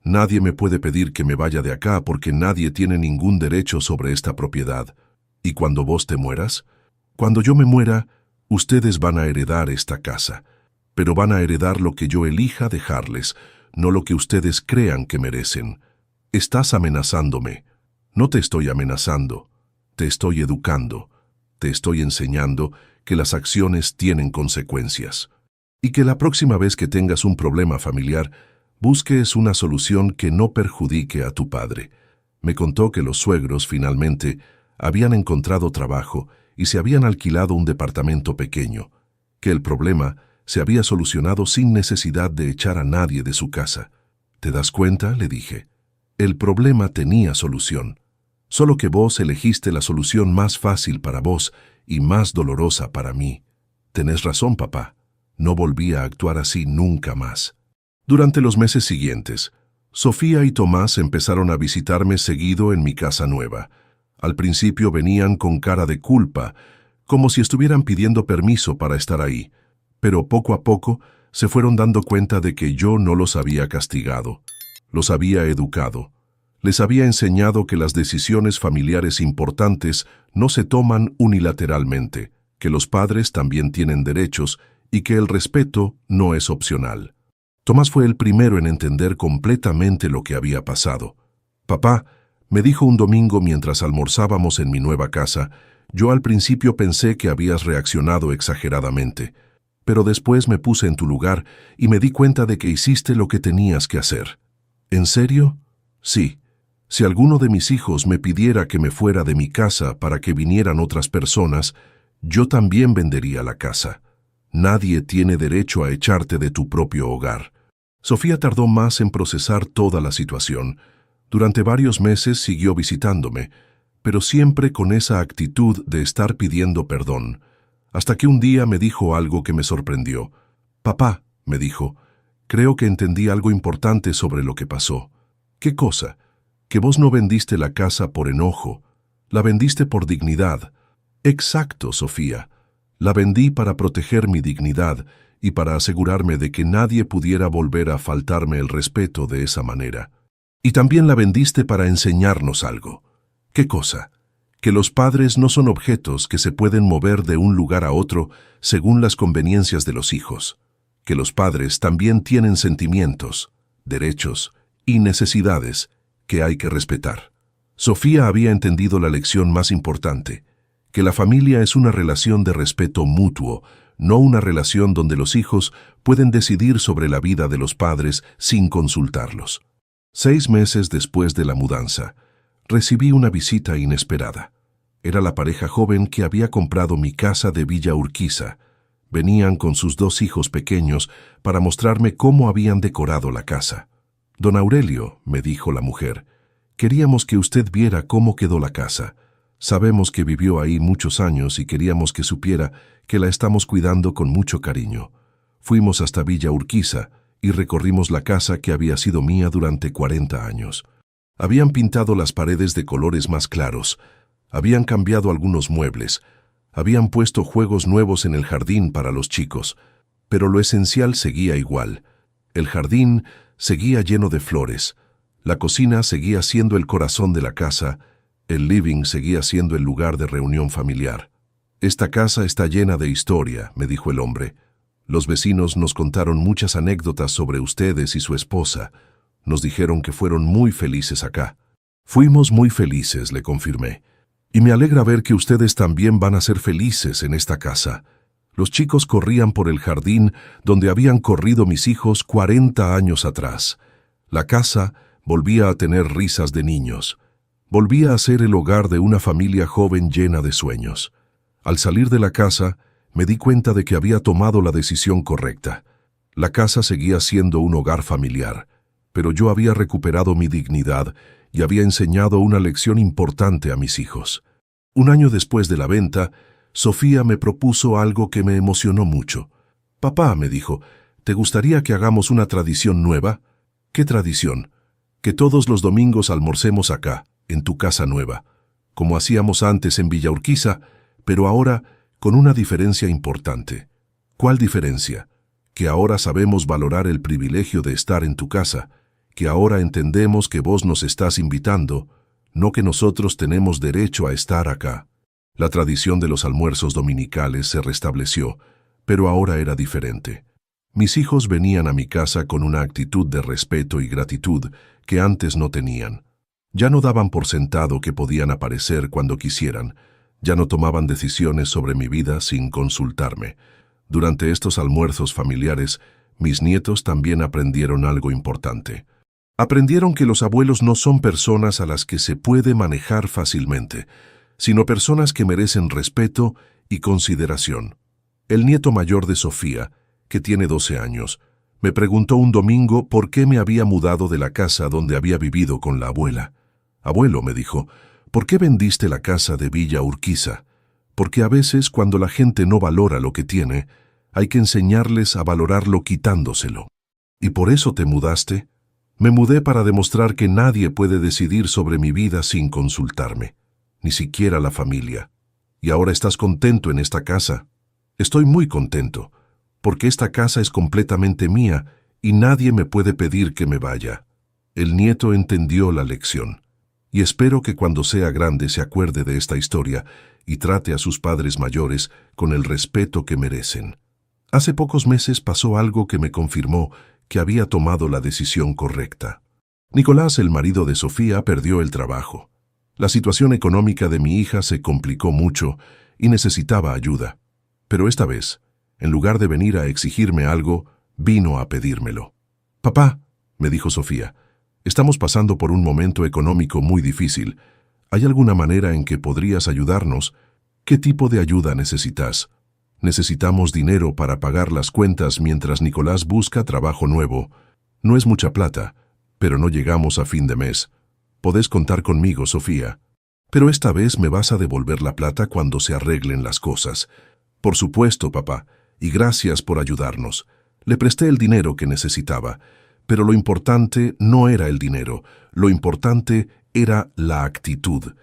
Nadie me puede pedir que me vaya de acá porque nadie tiene ningún derecho sobre esta propiedad. ¿Y cuando vos te mueras? Cuando yo me muera, ustedes van a heredar esta casa, pero van a heredar lo que yo elija dejarles, no lo que ustedes crean que merecen. Estás amenazándome». «No te estoy amenazando, te estoy educando, te estoy enseñando que las acciones tienen consecuencias y que la próxima vez que tengas un problema familiar, busques una solución que no perjudique a tu padre». Me contó que los suegros, finalmente, habían encontrado trabajo y se habían alquilado un departamento pequeño, que el problema se había solucionado sin necesidad de echar a nadie de su casa. «¿Te das cuenta?», le dije. «El problema tenía solución, solo que vos elegiste la solución más fácil para vos y más dolorosa para mí». «Tenés razón, papá. No volví a actuar así nunca más». Durante los meses siguientes, Sofía y Tomás empezaron a visitarme seguido en mi casa nueva. Al principio venían con cara de culpa, como si estuvieran pidiendo permiso para estar ahí, pero poco a poco se fueron dando cuenta de que yo no los había castigado, los había educado. Les había enseñado que las decisiones familiares importantes no se toman unilateralmente, que los padres también tienen derechos y que el respeto no es opcional. Tomás fue el primero en entender completamente lo que había pasado. «Papá», me dijo un domingo mientras almorzábamos en mi nueva casa, «yo al principio pensé que habías reaccionado exageradamente, pero después me puse en tu lugar y me di cuenta de que hiciste lo que tenías que hacer». «¿En serio?» «Sí. Si alguno de mis hijos me pidiera que me fuera de mi casa para que vinieran otras personas, yo también vendería la casa. Nadie tiene derecho a echarte de tu propio hogar». Sofía tardó más en procesar toda la situación. Durante varios meses siguió visitándome, pero siempre con esa actitud de estar pidiendo perdón, hasta que un día me dijo algo que me sorprendió. «Papá», me dijo, «creo que entendí algo importante sobre lo que pasó». «¿Qué cosa?» «Que vos no vendiste la casa por enojo, la vendiste por dignidad». «Exacto, Sofía. La vendí para proteger mi dignidad y para asegurarme de que nadie pudiera volver a faltarme el respeto de esa manera. Y también la vendiste para enseñarnos algo». «¿Qué cosa?» «Que los padres no son objetos que se pueden mover de un lugar a otro según las conveniencias de los hijos. Que los padres también tienen sentimientos, derechos y necesidades que hay que respetar». Sofía había entendido la lección más importante, que la familia es una relación de respeto mutuo, no una relación donde los hijos pueden decidir sobre la vida de los padres sin consultarlos. 6 meses después de la mudanza, recibí una visita inesperada. Era la pareja joven que había comprado mi casa de Villa Urquiza. Venían con sus 2 hijos pequeños para mostrarme cómo habían decorado la casa. «Don Aurelio», me dijo la mujer, «queríamos que usted viera cómo quedó la casa. Sabemos que vivió ahí muchos años y queríamos que supiera que la estamos cuidando con mucho cariño. Fuimos hasta Villa Urquiza y recorrimos la casa que había sido mía durante 40 años. Habían pintado las paredes de colores más claros, habían cambiado algunos muebles, habían puesto juegos nuevos en el jardín para los chicos, pero lo esencial seguía igual. El jardín seguía lleno de flores, la cocina seguía siendo el corazón de la casa, el living seguía siendo el lugar de reunión familiar. «Esta casa está llena de historia», me dijo el hombre. «Los vecinos nos contaron muchas anécdotas sobre ustedes y su esposa. Nos dijeron que fueron muy felices acá». «Fuimos muy felices», le confirmé. «Y me alegra ver que ustedes también van a ser felices en esta casa». Los chicos corrían por el jardín donde habían corrido mis hijos 40 años atrás. La casa volvía a tener risas de niños. Volvía a ser el hogar de una familia joven llena de sueños. Al salir de la casa, me di cuenta de que había tomado la decisión correcta. La casa seguía siendo un hogar familiar, pero yo había recuperado mi dignidad y había enseñado una lección importante a mis hijos. Un año después de la venta, Sofía me propuso algo que me emocionó mucho. «Papá», me dijo, «¿te gustaría que hagamos una tradición nueva?» «¿Qué tradición?» «Que todos los domingos almorcemos acá, en tu casa nueva, como hacíamos antes en Villa Urquiza, pero ahora con una diferencia importante». «¿Cuál diferencia?» «Que ahora sabemos valorar el privilegio de estar en tu casa, que ahora entendemos que vos nos estás invitando, no que nosotros tenemos derecho a estar acá». La tradición de los almuerzos dominicales se restableció, pero ahora era diferente. Mis hijos venían a mi casa con una actitud de respeto y gratitud que antes no tenían. Ya no daban por sentado que podían aparecer cuando quisieran, ya no tomaban decisiones sobre mi vida sin consultarme. Durante estos almuerzos familiares, mis nietos también aprendieron algo importante. Aprendieron que los abuelos no son personas a las que se puede manejar fácilmente, sino personas que merecen respeto y consideración. El nieto mayor de Sofía, que tiene 12 años, me preguntó un domingo por qué me había mudado de la casa donde había vivido con la abuela. «Abuelo», me dijo, «¿por qué vendiste la casa de Villa Urquiza?» «Porque a veces, cuando la gente no valora lo que tiene, hay que enseñarles a valorarlo quitándoselo». «¿Y por eso te mudaste?» «Me mudé para demostrar que nadie puede decidir sobre mi vida sin consultarme. Ni siquiera la familia. ¿Y ahora estás contento en esta casa?» «Estoy muy contento, porque esta casa es completamente mía y nadie me puede pedir que me vaya». El nieto entendió la lección, y espero que cuando sea grande se acuerde de esta historia y trate a sus padres mayores con el respeto que merecen. Hace pocos meses pasó algo que me confirmó que había tomado la decisión correcta. Nicolás, el marido de Sofía, perdió el trabajo. La situación económica de mi hija se complicó mucho y necesitaba ayuda. Pero esta vez, en lugar de venir a exigirme algo, vino a pedírmelo. «Papá», me dijo Sofía, «estamos pasando por un momento económico muy difícil. ¿Hay alguna manera en que podrías ayudarnos? ¿Qué tipo de ayuda necesitas?» «Necesitamos dinero para pagar las cuentas mientras Nicolás busca trabajo nuevo. No es mucha plata, pero no llegamos a fin de mes. Podés contar conmigo, Sofía. Pero esta vez me vas a devolver la plata cuando se arreglen las cosas». «Por supuesto, papá, y gracias por ayudarnos». Le presté el dinero que necesitaba, pero lo importante no era el dinero, lo importante era la actitud.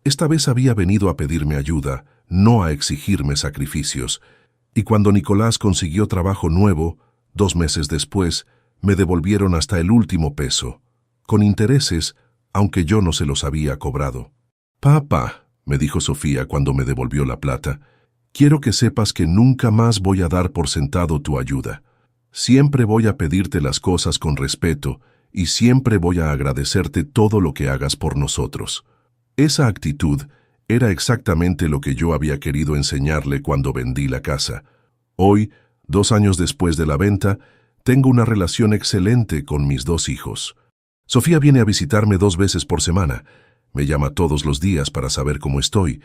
Esta vez había venido a pedirme ayuda, no a exigirme sacrificios. Y cuando Nicolás consiguió trabajo nuevo, 2 meses después, me devolvieron hasta el último peso, con intereses, aunque yo no se los había cobrado. «Papá», me dijo Sofía cuando me devolvió la plata, «quiero que sepas que nunca más voy a dar por sentado tu ayuda. Siempre voy a pedirte las cosas con respeto y siempre voy a agradecerte todo lo que hagas por nosotros». Esa actitud era exactamente lo que yo había querido enseñarle cuando vendí la casa. Hoy, 2 años después de la venta, tengo una relación excelente con mis 2 hijos. Sofía viene a visitarme 2 veces por semana. Me llama todos los días para saber cómo estoy.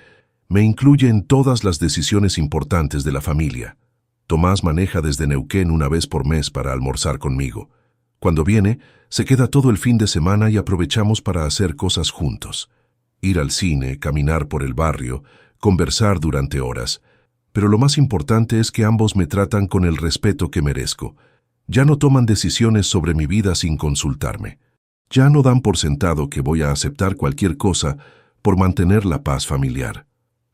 Me incluye en todas las decisiones importantes de la familia. Tomás maneja desde Neuquén una vez por mes para almorzar conmigo. Cuando viene, se queda todo el fin de semana y aprovechamos para hacer cosas juntos. Ir al cine, caminar por el barrio, conversar durante horas. Pero lo más importante es que ambos me tratan con el respeto que merezco. Ya no toman decisiones sobre mi vida sin consultarme. Ya no dan por sentado que voy a aceptar cualquier cosa por mantener la paz familiar.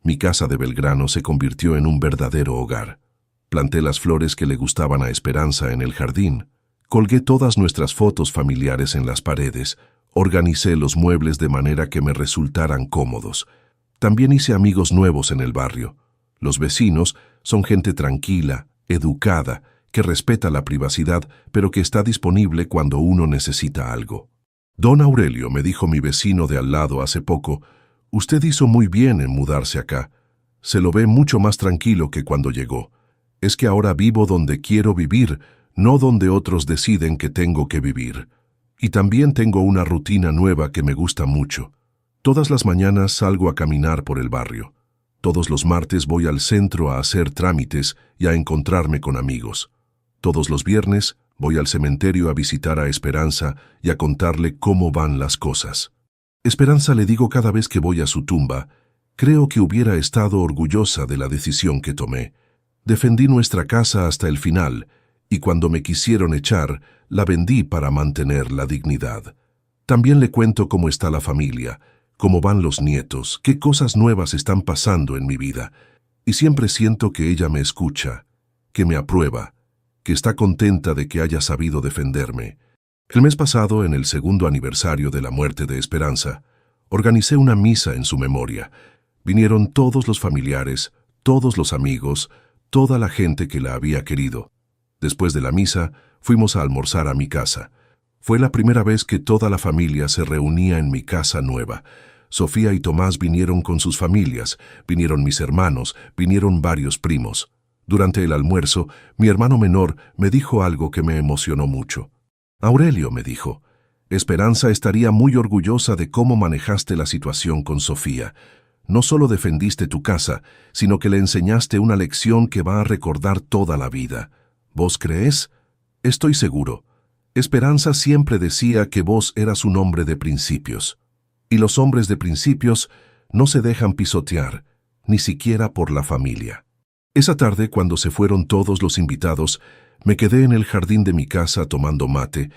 Mi casa de Belgrano se convirtió en un verdadero hogar. Planté las flores que le gustaban a Esperanza en el jardín. Colgué todas nuestras fotos familiares en las paredes. Organicé los muebles de manera que me resultaran cómodos. También hice amigos nuevos en el barrio. Los vecinos son gente tranquila, educada, que respeta la privacidad, pero que está disponible cuando uno necesita algo. Don Aurelio, me dijo mi vecino de al lado hace poco, usted hizo muy bien en mudarse acá. Se lo ve mucho más tranquilo que cuando llegó. Es que ahora vivo donde quiero vivir, no donde otros deciden que tengo que vivir. Y también tengo una rutina nueva que me gusta mucho. Todas las mañanas salgo a caminar por el barrio. Todos los martes voy al centro a hacer trámites y a encontrarme con amigos. Todos los viernes voy al cementerio a visitar a Esperanza y a contarle cómo van las cosas. Esperanza le digo cada vez que voy a su tumba, creo que hubiera estado orgullosa de la decisión que tomé. Defendí nuestra casa hasta el final, y cuando me quisieron echar, la vendí para mantener la dignidad. También le cuento cómo está la familia, cómo van los nietos, qué cosas nuevas están pasando en mi vida, y siempre siento que ella me escucha, que me aprueba, que está contenta de que haya sabido defenderme. El mes pasado, en el 2º aniversario de la muerte de Esperanza, organicé una misa en su memoria. Vinieron todos los familiares, todos los amigos, toda la gente que la había querido. Después de la misa, fuimos a almorzar a mi casa. Fue la primera vez que toda la familia se reunía en mi casa nueva. Sofía y Tomás vinieron con sus familias, vinieron mis hermanos, vinieron varios primos. Durante el almuerzo, mi hermano menor me dijo algo que me emocionó mucho. Aurelio, me dijo, Esperanza estaría muy orgullosa de cómo manejaste la situación con Sofía. No solo defendiste tu casa, sino que le enseñaste una lección que va a recordar toda la vida. ¿Vos crees? Estoy seguro. Esperanza siempre decía que vos eras un hombre de principios. Y los hombres de principios no se dejan pisotear, ni siquiera por la familia. Esa tarde, cuando se fueron todos los invitados, me quedé en el jardín de mi casa tomando mate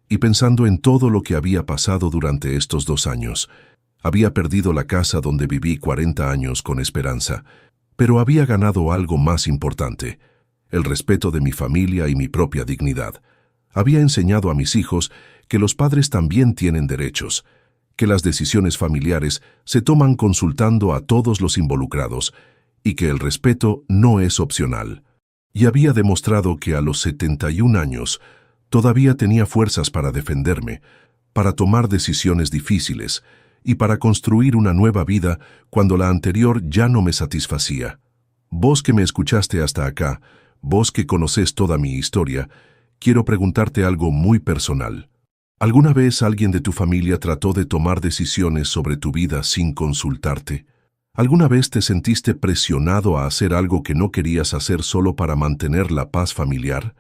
y pensando en todo lo que había pasado durante estos 2 años. Había perdido la casa donde viví 40 años con Esperanza, pero había ganado algo más importante, el respeto de mi familia y mi propia dignidad. Había enseñado a mis hijos que los padres también tienen derechos, que las decisiones familiares se toman consultando a todos los involucrados y que el respeto no es opcional. Y había demostrado que a los 71 años todavía tenía fuerzas para defenderme, para tomar decisiones difíciles y para construir una nueva vida cuando la anterior ya no me satisfacía. Vos que me escuchaste hasta acá, vos que conocés toda mi historia, quiero preguntarte algo muy personal. ¿Alguna vez alguien de tu familia trató de tomar decisiones sobre tu vida sin consultarte? ¿Alguna vez te sentiste presionado a hacer algo que no querías hacer solo para mantener la paz familiar?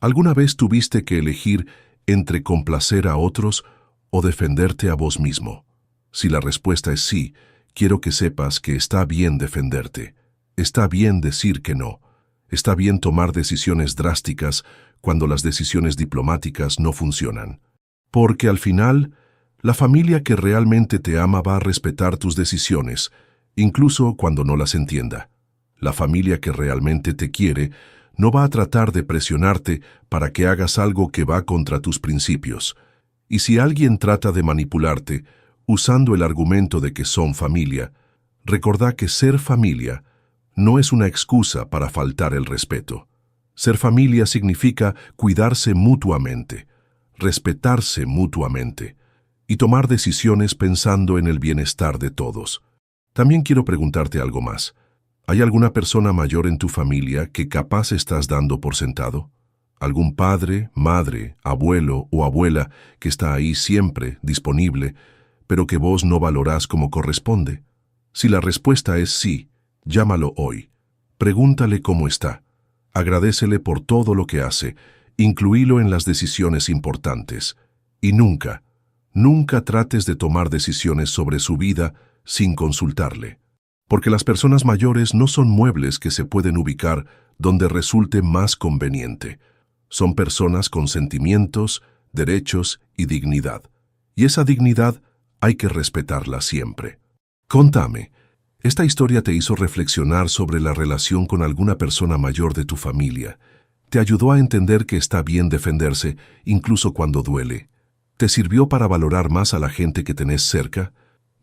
¿Alguna vez tuviste que elegir entre complacer a otros o defenderte a vos mismo? Si la respuesta es sí, quiero que sepas que está bien defenderte. Está bien decir que no. Está bien tomar decisiones drásticas cuando las decisiones diplomáticas no funcionan. Porque al final, la familia que realmente te ama va a respetar tus decisiones, incluso cuando no las entienda. La familia que realmente te quiere no va a tratar de presionarte para que hagas algo que va contra tus principios. Y si alguien trata de manipularte, usando el argumento de que son familia, recordá que ser familia no es una excusa para faltar el respeto. Ser familia significa cuidarse mutuamente, respetarse mutuamente. y tomar decisiones pensando en el bienestar de todos. También quiero preguntarte algo más. ¿Hay alguna persona mayor en tu familia que capaz estás dando por sentado? ¿Algún padre, madre, abuelo o abuela que está ahí siempre, disponible, pero que vos no valorás como corresponde? Si la respuesta es sí, llámalo hoy. Pregúntale cómo está. Agradécele por todo lo que hace. Incluílo en las decisiones importantes. Y nunca, nunca trates de tomar decisiones sobre su vida sin consultarle. Porque las personas mayores no son muebles que se pueden ubicar donde resulte más conveniente. Son personas con sentimientos, derechos y dignidad. Y esa dignidad hay que respetarla siempre. Contame, ¿esta historia te hizo reflexionar sobre la relación con alguna persona mayor de tu familia? ¿Te ayudó a entender que está bien defenderse, incluso cuando duele? ¿Te sirvió para valorar más a la gente que tenés cerca?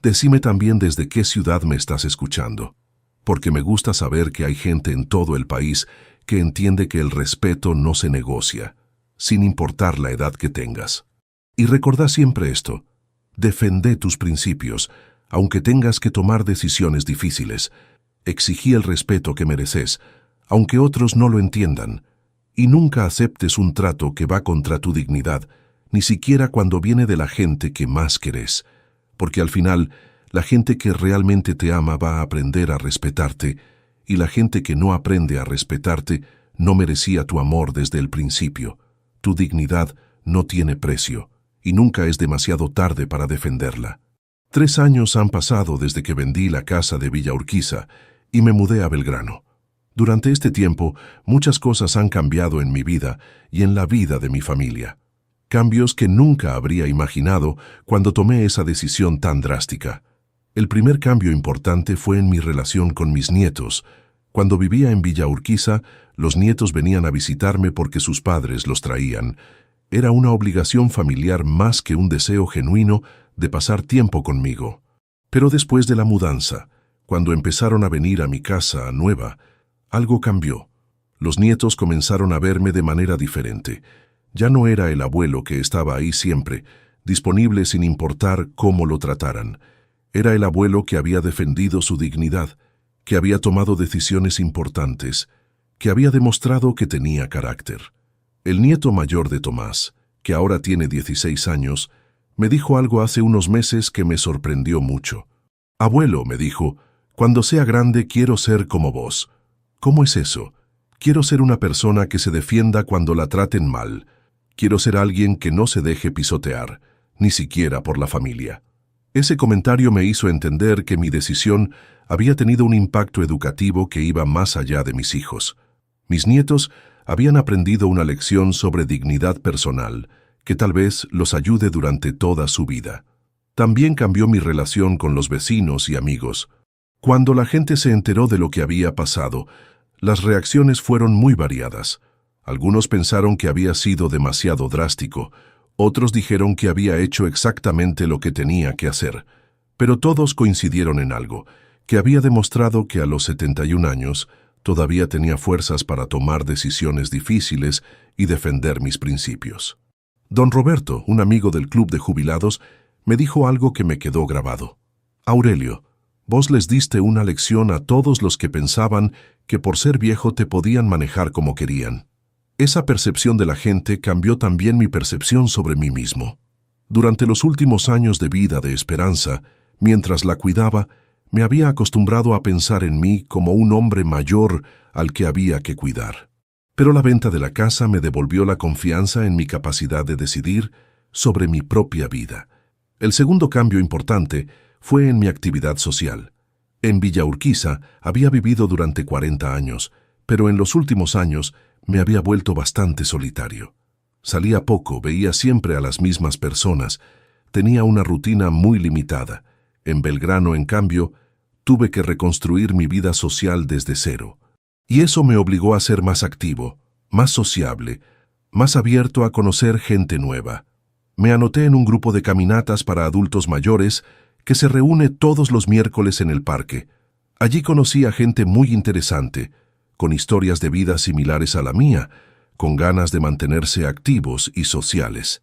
Decime también desde qué ciudad me estás escuchando, porque me gusta saber que hay gente en todo el país que entiende que el respeto no se negocia, sin importar la edad que tengas. Y recordá siempre esto: defendé tus principios, aunque tengas que tomar decisiones difíciles. Exigí el respeto que mereces, aunque otros no lo entiendan. Y nunca aceptes un trato que va contra tu dignidad, ni siquiera cuando viene de la gente que más querés. Porque al final, la gente que realmente te ama va a aprender a respetarte, y la gente que no aprende a respetarte no merecía tu amor desde el principio. Tu dignidad no tiene precio, y nunca es demasiado tarde para defenderla. 3 años han pasado desde que vendí la casa de Villa Urquiza y me mudé a Belgrano. Durante este tiempo, muchas cosas han cambiado en mi vida y en la vida de mi familia. Cambios que nunca habría imaginado cuando tomé esa decisión tan drástica. El primer cambio importante fue en mi relación con mis nietos. Cuando vivía en Villa Urquiza, los nietos venían a visitarme porque sus padres los traían. Era una obligación familiar más que un deseo genuino de pasar tiempo conmigo. Pero después de la mudanza, cuando empezaron a venir a mi casa nueva, algo cambió. Los nietos comenzaron a verme de manera diferente. Ya no era el abuelo que estaba ahí siempre, disponible sin importar cómo lo trataran. Era el abuelo que había defendido su dignidad, que había tomado decisiones importantes, que había demostrado que tenía carácter. El nieto mayor de Tomás, que ahora tiene 16 años, me dijo algo hace unos meses que me sorprendió mucho. «Abuelo», me dijo, «cuando sea grande quiero ser como vos». «¿Cómo es eso?» «Quiero ser una persona que se defienda cuando la traten mal. Quiero ser alguien que no se deje pisotear, ni siquiera por la familia». Ese comentario me hizo entender que mi decisión había tenido un impacto educativo que iba más allá de mis hijos. Mis nietos habían aprendido una lección sobre dignidad personal que tal vez los ayude durante toda su vida. También cambió mi relación con los vecinos y amigos. Cuando la gente se enteró de lo que había pasado, las reacciones fueron muy variadas. Algunos pensaron que había sido demasiado drástico, otros dijeron que había hecho exactamente lo que tenía que hacer, pero todos coincidieron en algo, que había demostrado que a los 71 años todavía tenía fuerzas para tomar decisiones difíciles y defender mis principios. Don Roberto, un amigo del club de jubilados, me dijo algo que me quedó grabado. «Aurelio, vos les diste una lección a todos los que pensaban que por ser viejo te podían manejar como querían». Esa percepción de la gente cambió también mi percepción sobre mí mismo. Durante los últimos años de vida de Esperanza, mientras la cuidaba, me había acostumbrado a pensar en mí como un hombre mayor al que había que cuidar. Pero la venta de la casa me devolvió la confianza en mi capacidad de decidir sobre mi propia vida. El segundo cambio importante fue en mi actividad social. En Villa Urquiza había vivido durante 40 años, pero en los últimos años me había vuelto bastante solitario. Salía poco, veía siempre a las mismas personas, tenía una rutina muy limitada. En Belgrano, en cambio, tuve que reconstruir mi vida social desde cero. Y eso me obligó a ser más activo, más sociable, más abierto a conocer gente nueva. Me anoté en un grupo de caminatas para adultos mayores que se reúne todos los miércoles en el parque. Allí conocí a gente muy interesante, con historias de vida similares a la mía, con ganas de mantenerse activos y sociales.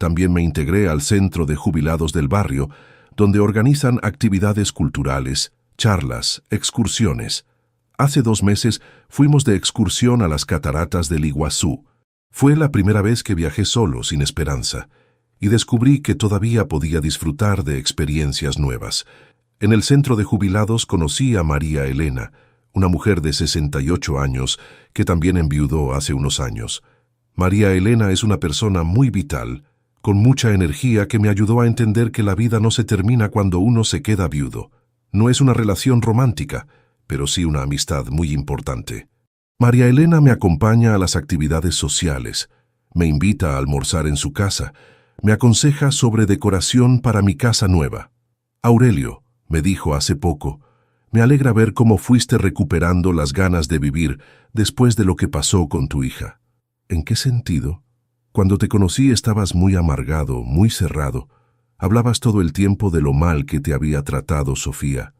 También me integré al centro de jubilados del barrio, donde organizan actividades culturales, charlas, excursiones. Hace 2 meses fuimos de excursión a las cataratas del Iguazú. Fue la primera vez que viajé solo, sin esperanza, y descubrí que todavía podía disfrutar de experiencias nuevas. En el centro de jubilados conocí a María Elena, una mujer de 68 años que también enviudó hace unos años. María Elena es una persona muy vital, con mucha energía, que me ayudó a entender que la vida no se termina cuando uno se queda viudo. No es una relación romántica, pero sí una amistad muy importante. María Elena me acompaña a las actividades sociales, me invita a almorzar en su casa, me aconseja sobre decoración para mi casa nueva. Aurelio, me dijo hace poco, me alegra ver cómo fuiste recuperando las ganas de vivir después de lo que pasó con tu hija. ¿En qué sentido? Cuando te conocí estabas muy amargado, muy cerrado. Hablabas todo el tiempo de lo mal que te había tratado Sofía.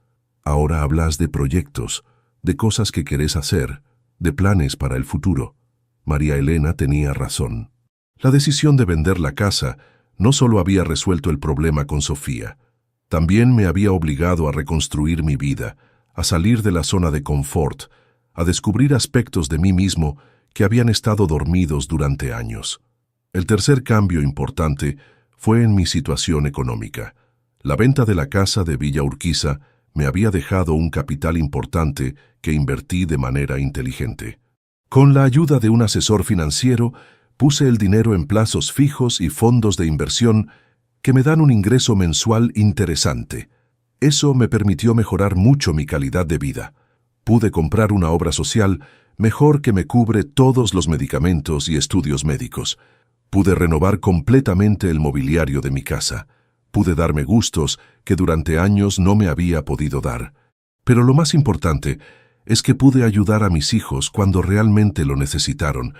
Ahora hablas de proyectos, de cosas que querés hacer, de planes para el futuro. María Elena tenía razón. La decisión de vender la casa no solo había resuelto el problema con Sofía, también me había obligado a reconstruir mi vida, a salir de la zona de confort, a descubrir aspectos de mí mismo que habían estado dormidos durante años. El tercer cambio importante fue en mi situación económica. La venta de la casa de Villa Urquiza me había dejado un capital importante que invertí de manera inteligente. Con la ayuda de un asesor financiero, puse el dinero en plazos fijos y fondos de inversión que me dan un ingreso mensual interesante. Eso me permitió mejorar mucho mi calidad de vida. Pude comprar una obra social mejor que me cubre todos los medicamentos y estudios médicos. Pude renovar completamente el mobiliario de mi casa. Pude darme gustos que durante años no me había podido dar. Pero lo más importante es que pude ayudar a mis hijos cuando realmente lo necesitaron,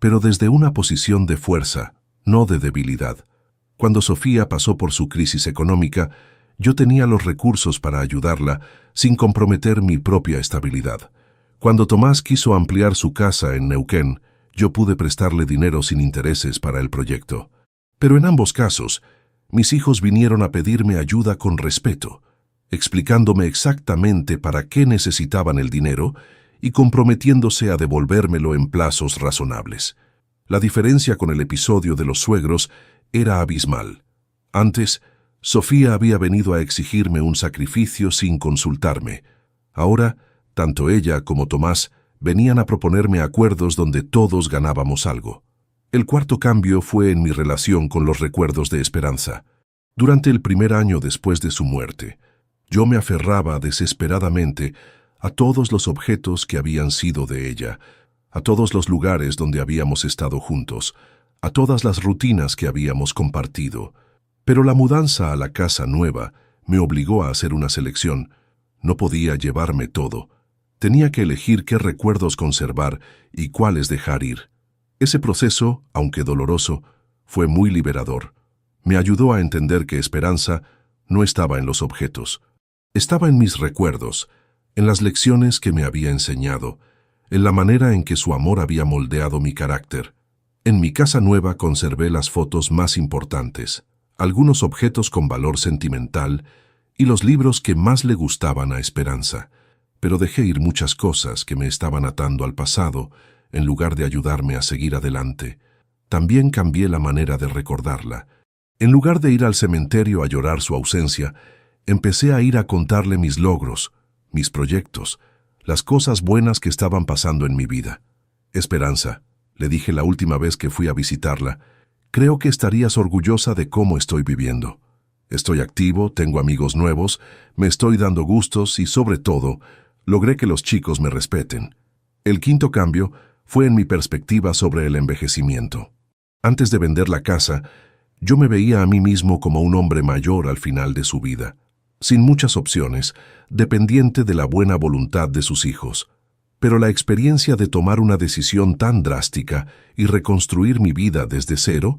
pero desde una posición de fuerza, no de debilidad. Cuando Sofía pasó por su crisis económica, yo tenía los recursos para ayudarla sin comprometer mi propia estabilidad. Cuando Tomás quiso ampliar su casa en Neuquén, yo pude prestarle dinero sin intereses para el proyecto. Pero en ambos casos, mis hijos vinieron a pedirme ayuda con respeto, explicándome exactamente para qué necesitaban el dinero y comprometiéndose a devolvérmelo en plazos razonables. La diferencia con el episodio de los suegros era abismal. Antes, Sofía había venido a exigirme un sacrificio sin consultarme. Ahora, tanto ella como Tomás venían a proponerme acuerdos donde todos ganábamos algo. El cuarto cambio fue en mi relación con los recuerdos de Esperanza. Durante el primer año después de su muerte, yo me aferraba desesperadamente a todos los objetos que habían sido de ella, a todos los lugares donde habíamos estado juntos, a todas las rutinas que habíamos compartido. Pero la mudanza a la casa nueva me obligó a hacer una selección. No podía llevarme todo. Tenía que elegir qué recuerdos conservar y cuáles dejar ir. Ese proceso, aunque doloroso, fue muy liberador. Me ayudó a entender que Esperanza no estaba en los objetos. Estaba en mis recuerdos, en las lecciones que me había enseñado, en la manera en que su amor había moldeado mi carácter. En mi casa nueva conservé las fotos más importantes, algunos objetos con valor sentimental y los libros que más le gustaban a Esperanza, pero dejé ir muchas cosas que me estaban atando al pasado en lugar de ayudarme a seguir adelante. También cambié la manera de recordarla. En lugar de ir al cementerio a llorar su ausencia, empecé a ir a contarle mis logros, mis proyectos, las cosas buenas que estaban pasando en mi vida. Esperanza, le dije la última vez que fui a visitarla, creo que estarías orgullosa de cómo estoy viviendo. Estoy activo, tengo amigos nuevos, me estoy dando gustos y, sobre todo, logré que los chicos me respeten. El quinto cambio fue en mi perspectiva sobre el envejecimiento. Antes de vender la casa, yo me veía a mí mismo como un hombre mayor al final de su vida, sin muchas opciones, dependiente de la buena voluntad de sus hijos. Pero la experiencia de tomar una decisión tan drástica y reconstruir mi vida desde cero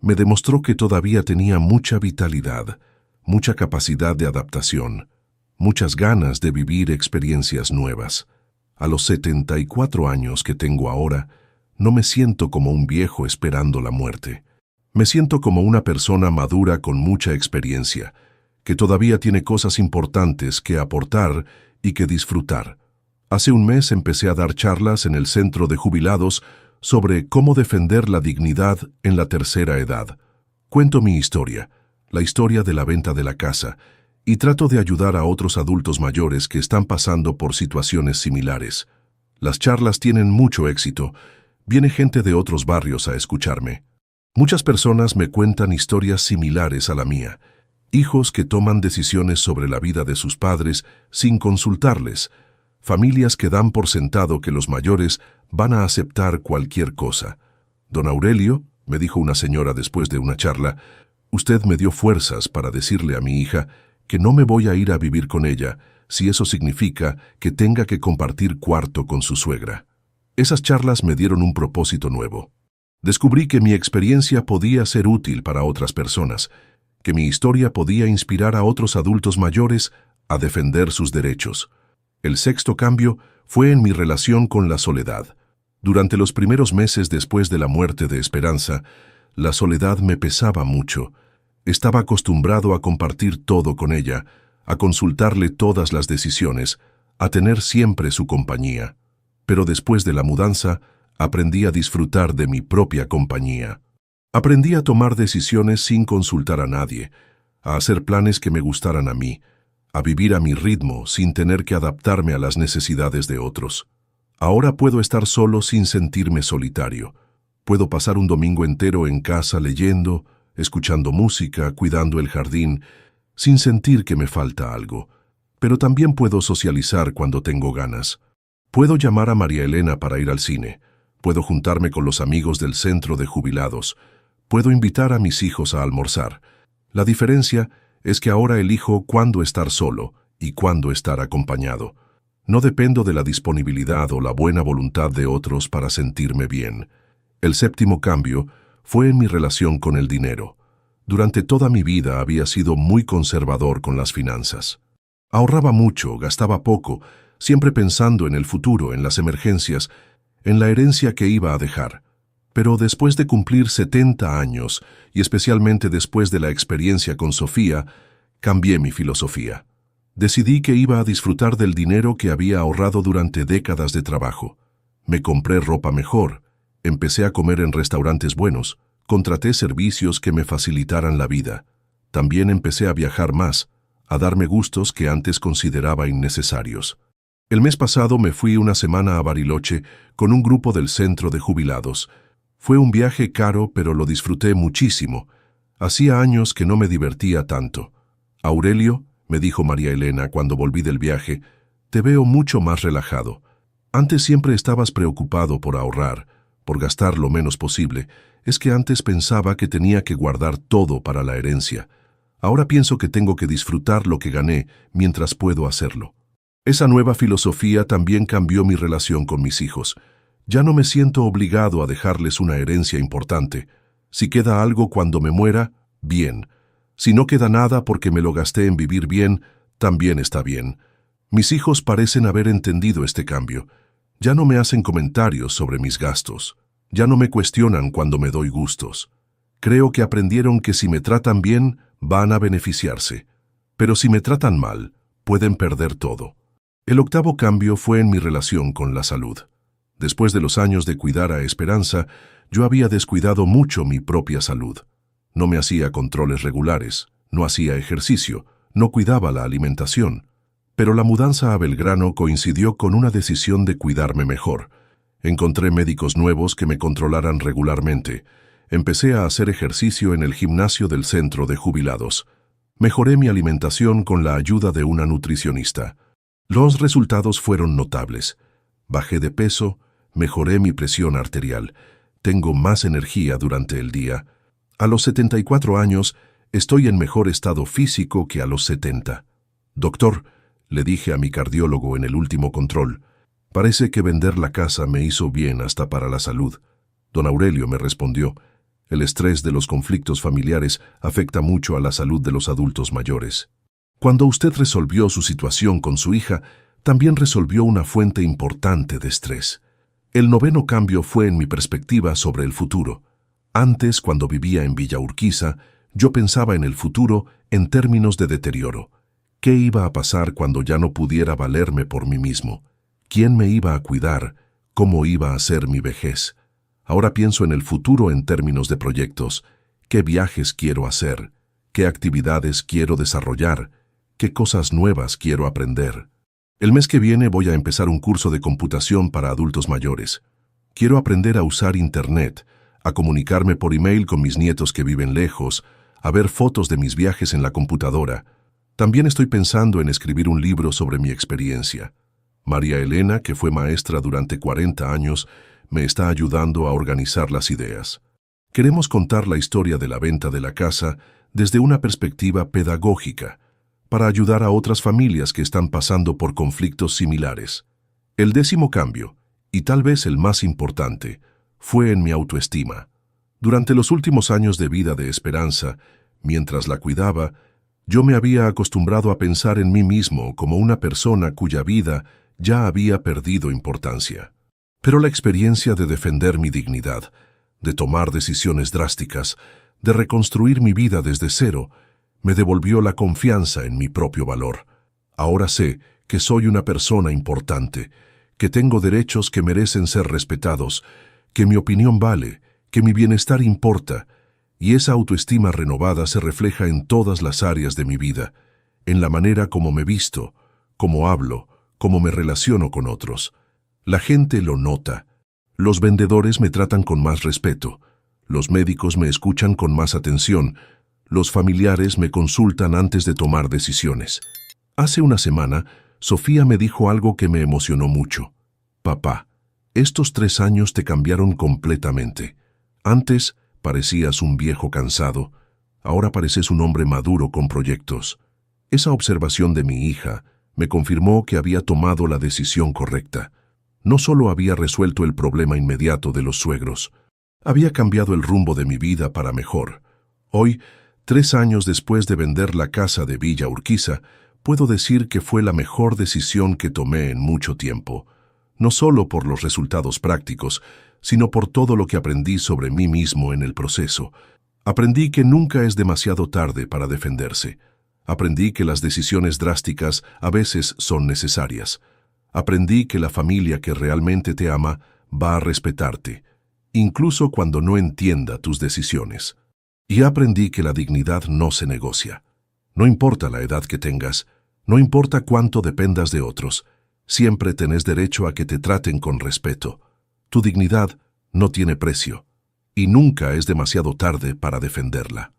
me demostró que todavía tenía mucha vitalidad, mucha capacidad de adaptación, muchas ganas de vivir experiencias nuevas. A los 74 años que tengo ahora, no me siento como un viejo esperando la muerte. Me siento como una persona madura con mucha experiencia, que todavía tiene cosas importantes que aportar y que disfrutar. Hace un mes empecé a dar charlas en el centro de jubilados sobre cómo defender la dignidad en la tercera edad. Cuento mi historia, la historia de la venta de la casa, y trato de ayudar a otros adultos mayores que están pasando por situaciones similares. Las charlas tienen mucho éxito. Viene gente de otros barrios a escucharme. Muchas personas me cuentan historias similares a la mía. Hijos que toman decisiones sobre la vida de sus padres sin consultarles. Familias que dan por sentado que los mayores van a aceptar cualquier cosa. Don Aurelio, me dijo una señora después de una charla, usted me dio fuerzas para decirle a mi hija que no me voy a ir a vivir con ella si eso significa que tenga que compartir cuarto con su suegra. Esas charlas me dieron un propósito nuevo. Descubrí que mi experiencia podía ser útil para otras personas, que mi historia podía inspirar a otros adultos mayores a defender sus derechos. El sexto cambio fue en mi relación con la soledad. Durante los primeros meses después de la muerte de Esperanza, la soledad me pesaba mucho. Estaba acostumbrado a compartir todo con ella, a consultarle todas las decisiones, a tener siempre su compañía. Pero después de la mudanza, aprendí a disfrutar de mi propia compañía. Aprendí a tomar decisiones sin consultar a nadie, a hacer planes que me gustaran a mí, a vivir a mi ritmo sin tener que adaptarme a las necesidades de otros. Ahora puedo estar solo sin sentirme solitario. Puedo pasar un domingo entero en casa leyendo, escuchando música, cuidando el jardín, sin sentir que me falta algo. Pero también puedo socializar cuando tengo ganas. Puedo llamar a María Elena para ir al cine. Puedo juntarme con los amigos del centro de jubilados. Puedo invitar a mis hijos a almorzar. La diferencia es que ahora elijo cuándo estar solo y cuándo estar acompañado. No dependo de la disponibilidad o la buena voluntad de otros para sentirme bien. El séptimo cambio fue en mi relación con el dinero. Durante toda mi vida había sido muy conservador con las finanzas. Ahorraba mucho, gastaba poco, siempre pensando en el futuro, en las emergencias, en la herencia que iba a dejar. Pero después de cumplir 70 años, y especialmente después de la experiencia con Sofía, cambié mi filosofía. Decidí que iba a disfrutar del dinero que había ahorrado durante décadas de trabajo. Me compré ropa mejor, empecé a comer en restaurantes buenos, contraté servicios que me facilitaran la vida. También empecé a viajar más, a darme gustos que antes consideraba innecesarios. El mes pasado me fui una semana a Bariloche con un grupo del centro de jubilados. Fue un viaje caro, pero lo disfruté muchísimo. Hacía años que no me divertía tanto. Aurelio, me dijo María Elena cuando volví del viaje, te veo mucho más relajado. Antes siempre estabas preocupado por ahorrar, por gastar lo menos posible. Es que antes pensaba que tenía que guardar todo para la herencia. Ahora pienso que tengo que disfrutar lo que gané mientras puedo hacerlo. Esa nueva filosofía también cambió mi relación con mis hijos. Ya no me siento obligado a dejarles una herencia importante. Si queda algo cuando me muera, bien. Si no queda nada porque me lo gasté en vivir bien, también está bien. Mis hijos parecen haber entendido este cambio. Ya no me hacen comentarios sobre mis gastos. Ya no me cuestionan cuando me doy gustos. Creo que aprendieron que si me tratan bien, van a beneficiarse. Pero si me tratan mal, pueden perder todo. El octavo cambio fue en mi relación con la salud. Después de los años de cuidar a Esperanza, yo había descuidado mucho mi propia salud. No me hacía controles regulares, no hacía ejercicio, no cuidaba la alimentación. Pero la mudanza a Belgrano coincidió con una decisión de cuidarme mejor. Encontré médicos nuevos que me controlaran regularmente. Empecé a hacer ejercicio en el gimnasio del centro de jubilados. Mejoré mi alimentación con la ayuda de una nutricionista. Los resultados fueron notables. Bajé de peso, mejoré mi presión arterial, tengo más energía durante el día. A los 74 años, estoy en mejor estado físico que a los 70. Doctor, le dije a mi cardiólogo en el último control, parece que vender la casa me hizo bien hasta para la salud. Don Aurelio me respondió, el estrés de los conflictos familiares afecta mucho a la salud de los adultos mayores. Cuando usted resolvió su situación con su hija, también resolvió una fuente importante de estrés. El noveno cambio fue en mi perspectiva sobre el futuro. Antes, cuando vivía en Villa Urquiza, yo pensaba en el futuro en términos de deterioro. ¿Qué iba a pasar cuando ya no pudiera valerme por mí mismo? ¿Quién me iba a cuidar? ¿Cómo iba a ser mi vejez? Ahora pienso en el futuro en términos de proyectos. ¿Qué viajes quiero hacer? ¿Qué actividades quiero desarrollar? ¿Qué cosas nuevas quiero aprender? El mes que viene voy a empezar un curso de computación para adultos mayores. Quiero aprender a usar Internet, a comunicarme por email con mis nietos que viven lejos, a ver fotos de mis viajes en la computadora. También estoy pensando en escribir un libro sobre mi experiencia. María Elena, que fue maestra durante 40 años, me está ayudando a organizar las ideas. Queremos contar la historia de la venta de la casa desde una perspectiva pedagógica, para ayudar a otras familias que están pasando por conflictos similares. El 10º cambio, y tal vez el más importante, fue en mi autoestima. Durante los últimos años de vida de Esperanza, mientras la cuidaba, yo me había acostumbrado a pensar en mí mismo como una persona cuya vida ya había perdido importancia. Pero la experiencia de defender mi dignidad, de tomar decisiones drásticas, de reconstruir mi vida desde cero, me devolvió la confianza en mi propio valor. Ahora sé que soy una persona importante, que tengo derechos que merecen ser respetados, que mi opinión vale, que mi bienestar importa, y esa autoestima renovada se refleja en todas las áreas de mi vida, en la manera como me visto, cómo hablo, cómo me relaciono con otros. La gente lo nota. Los vendedores me tratan con más respeto, los médicos me escuchan con más atención, los familiares me consultan antes de tomar decisiones. Hace una semana, Sofía me dijo algo que me emocionó mucho. Papá, estos 3 años te cambiaron completamente. Antes parecías un viejo cansado, ahora pareces un hombre maduro con proyectos. Esa observación de mi hija me confirmó que había tomado la decisión correcta. No solo había resuelto el problema inmediato de los suegros, había cambiado el rumbo de mi vida para mejor. Hoy, 3 años después de vender la casa de Villa Urquiza, puedo decir que fue la mejor decisión que tomé en mucho tiempo, no solo por los resultados prácticos, sino por todo lo que aprendí sobre mí mismo en el proceso. Aprendí que nunca es demasiado tarde para defenderse. Aprendí que las decisiones drásticas a veces son necesarias. Aprendí que la familia que realmente te ama va a respetarte, incluso cuando no entienda tus decisiones. Y aprendí que la dignidad no se negocia. No importa la edad que tengas, no importa cuánto dependas de otros, siempre tenés derecho a que te traten con respeto. Tu dignidad no tiene precio, y nunca es demasiado tarde para defenderla.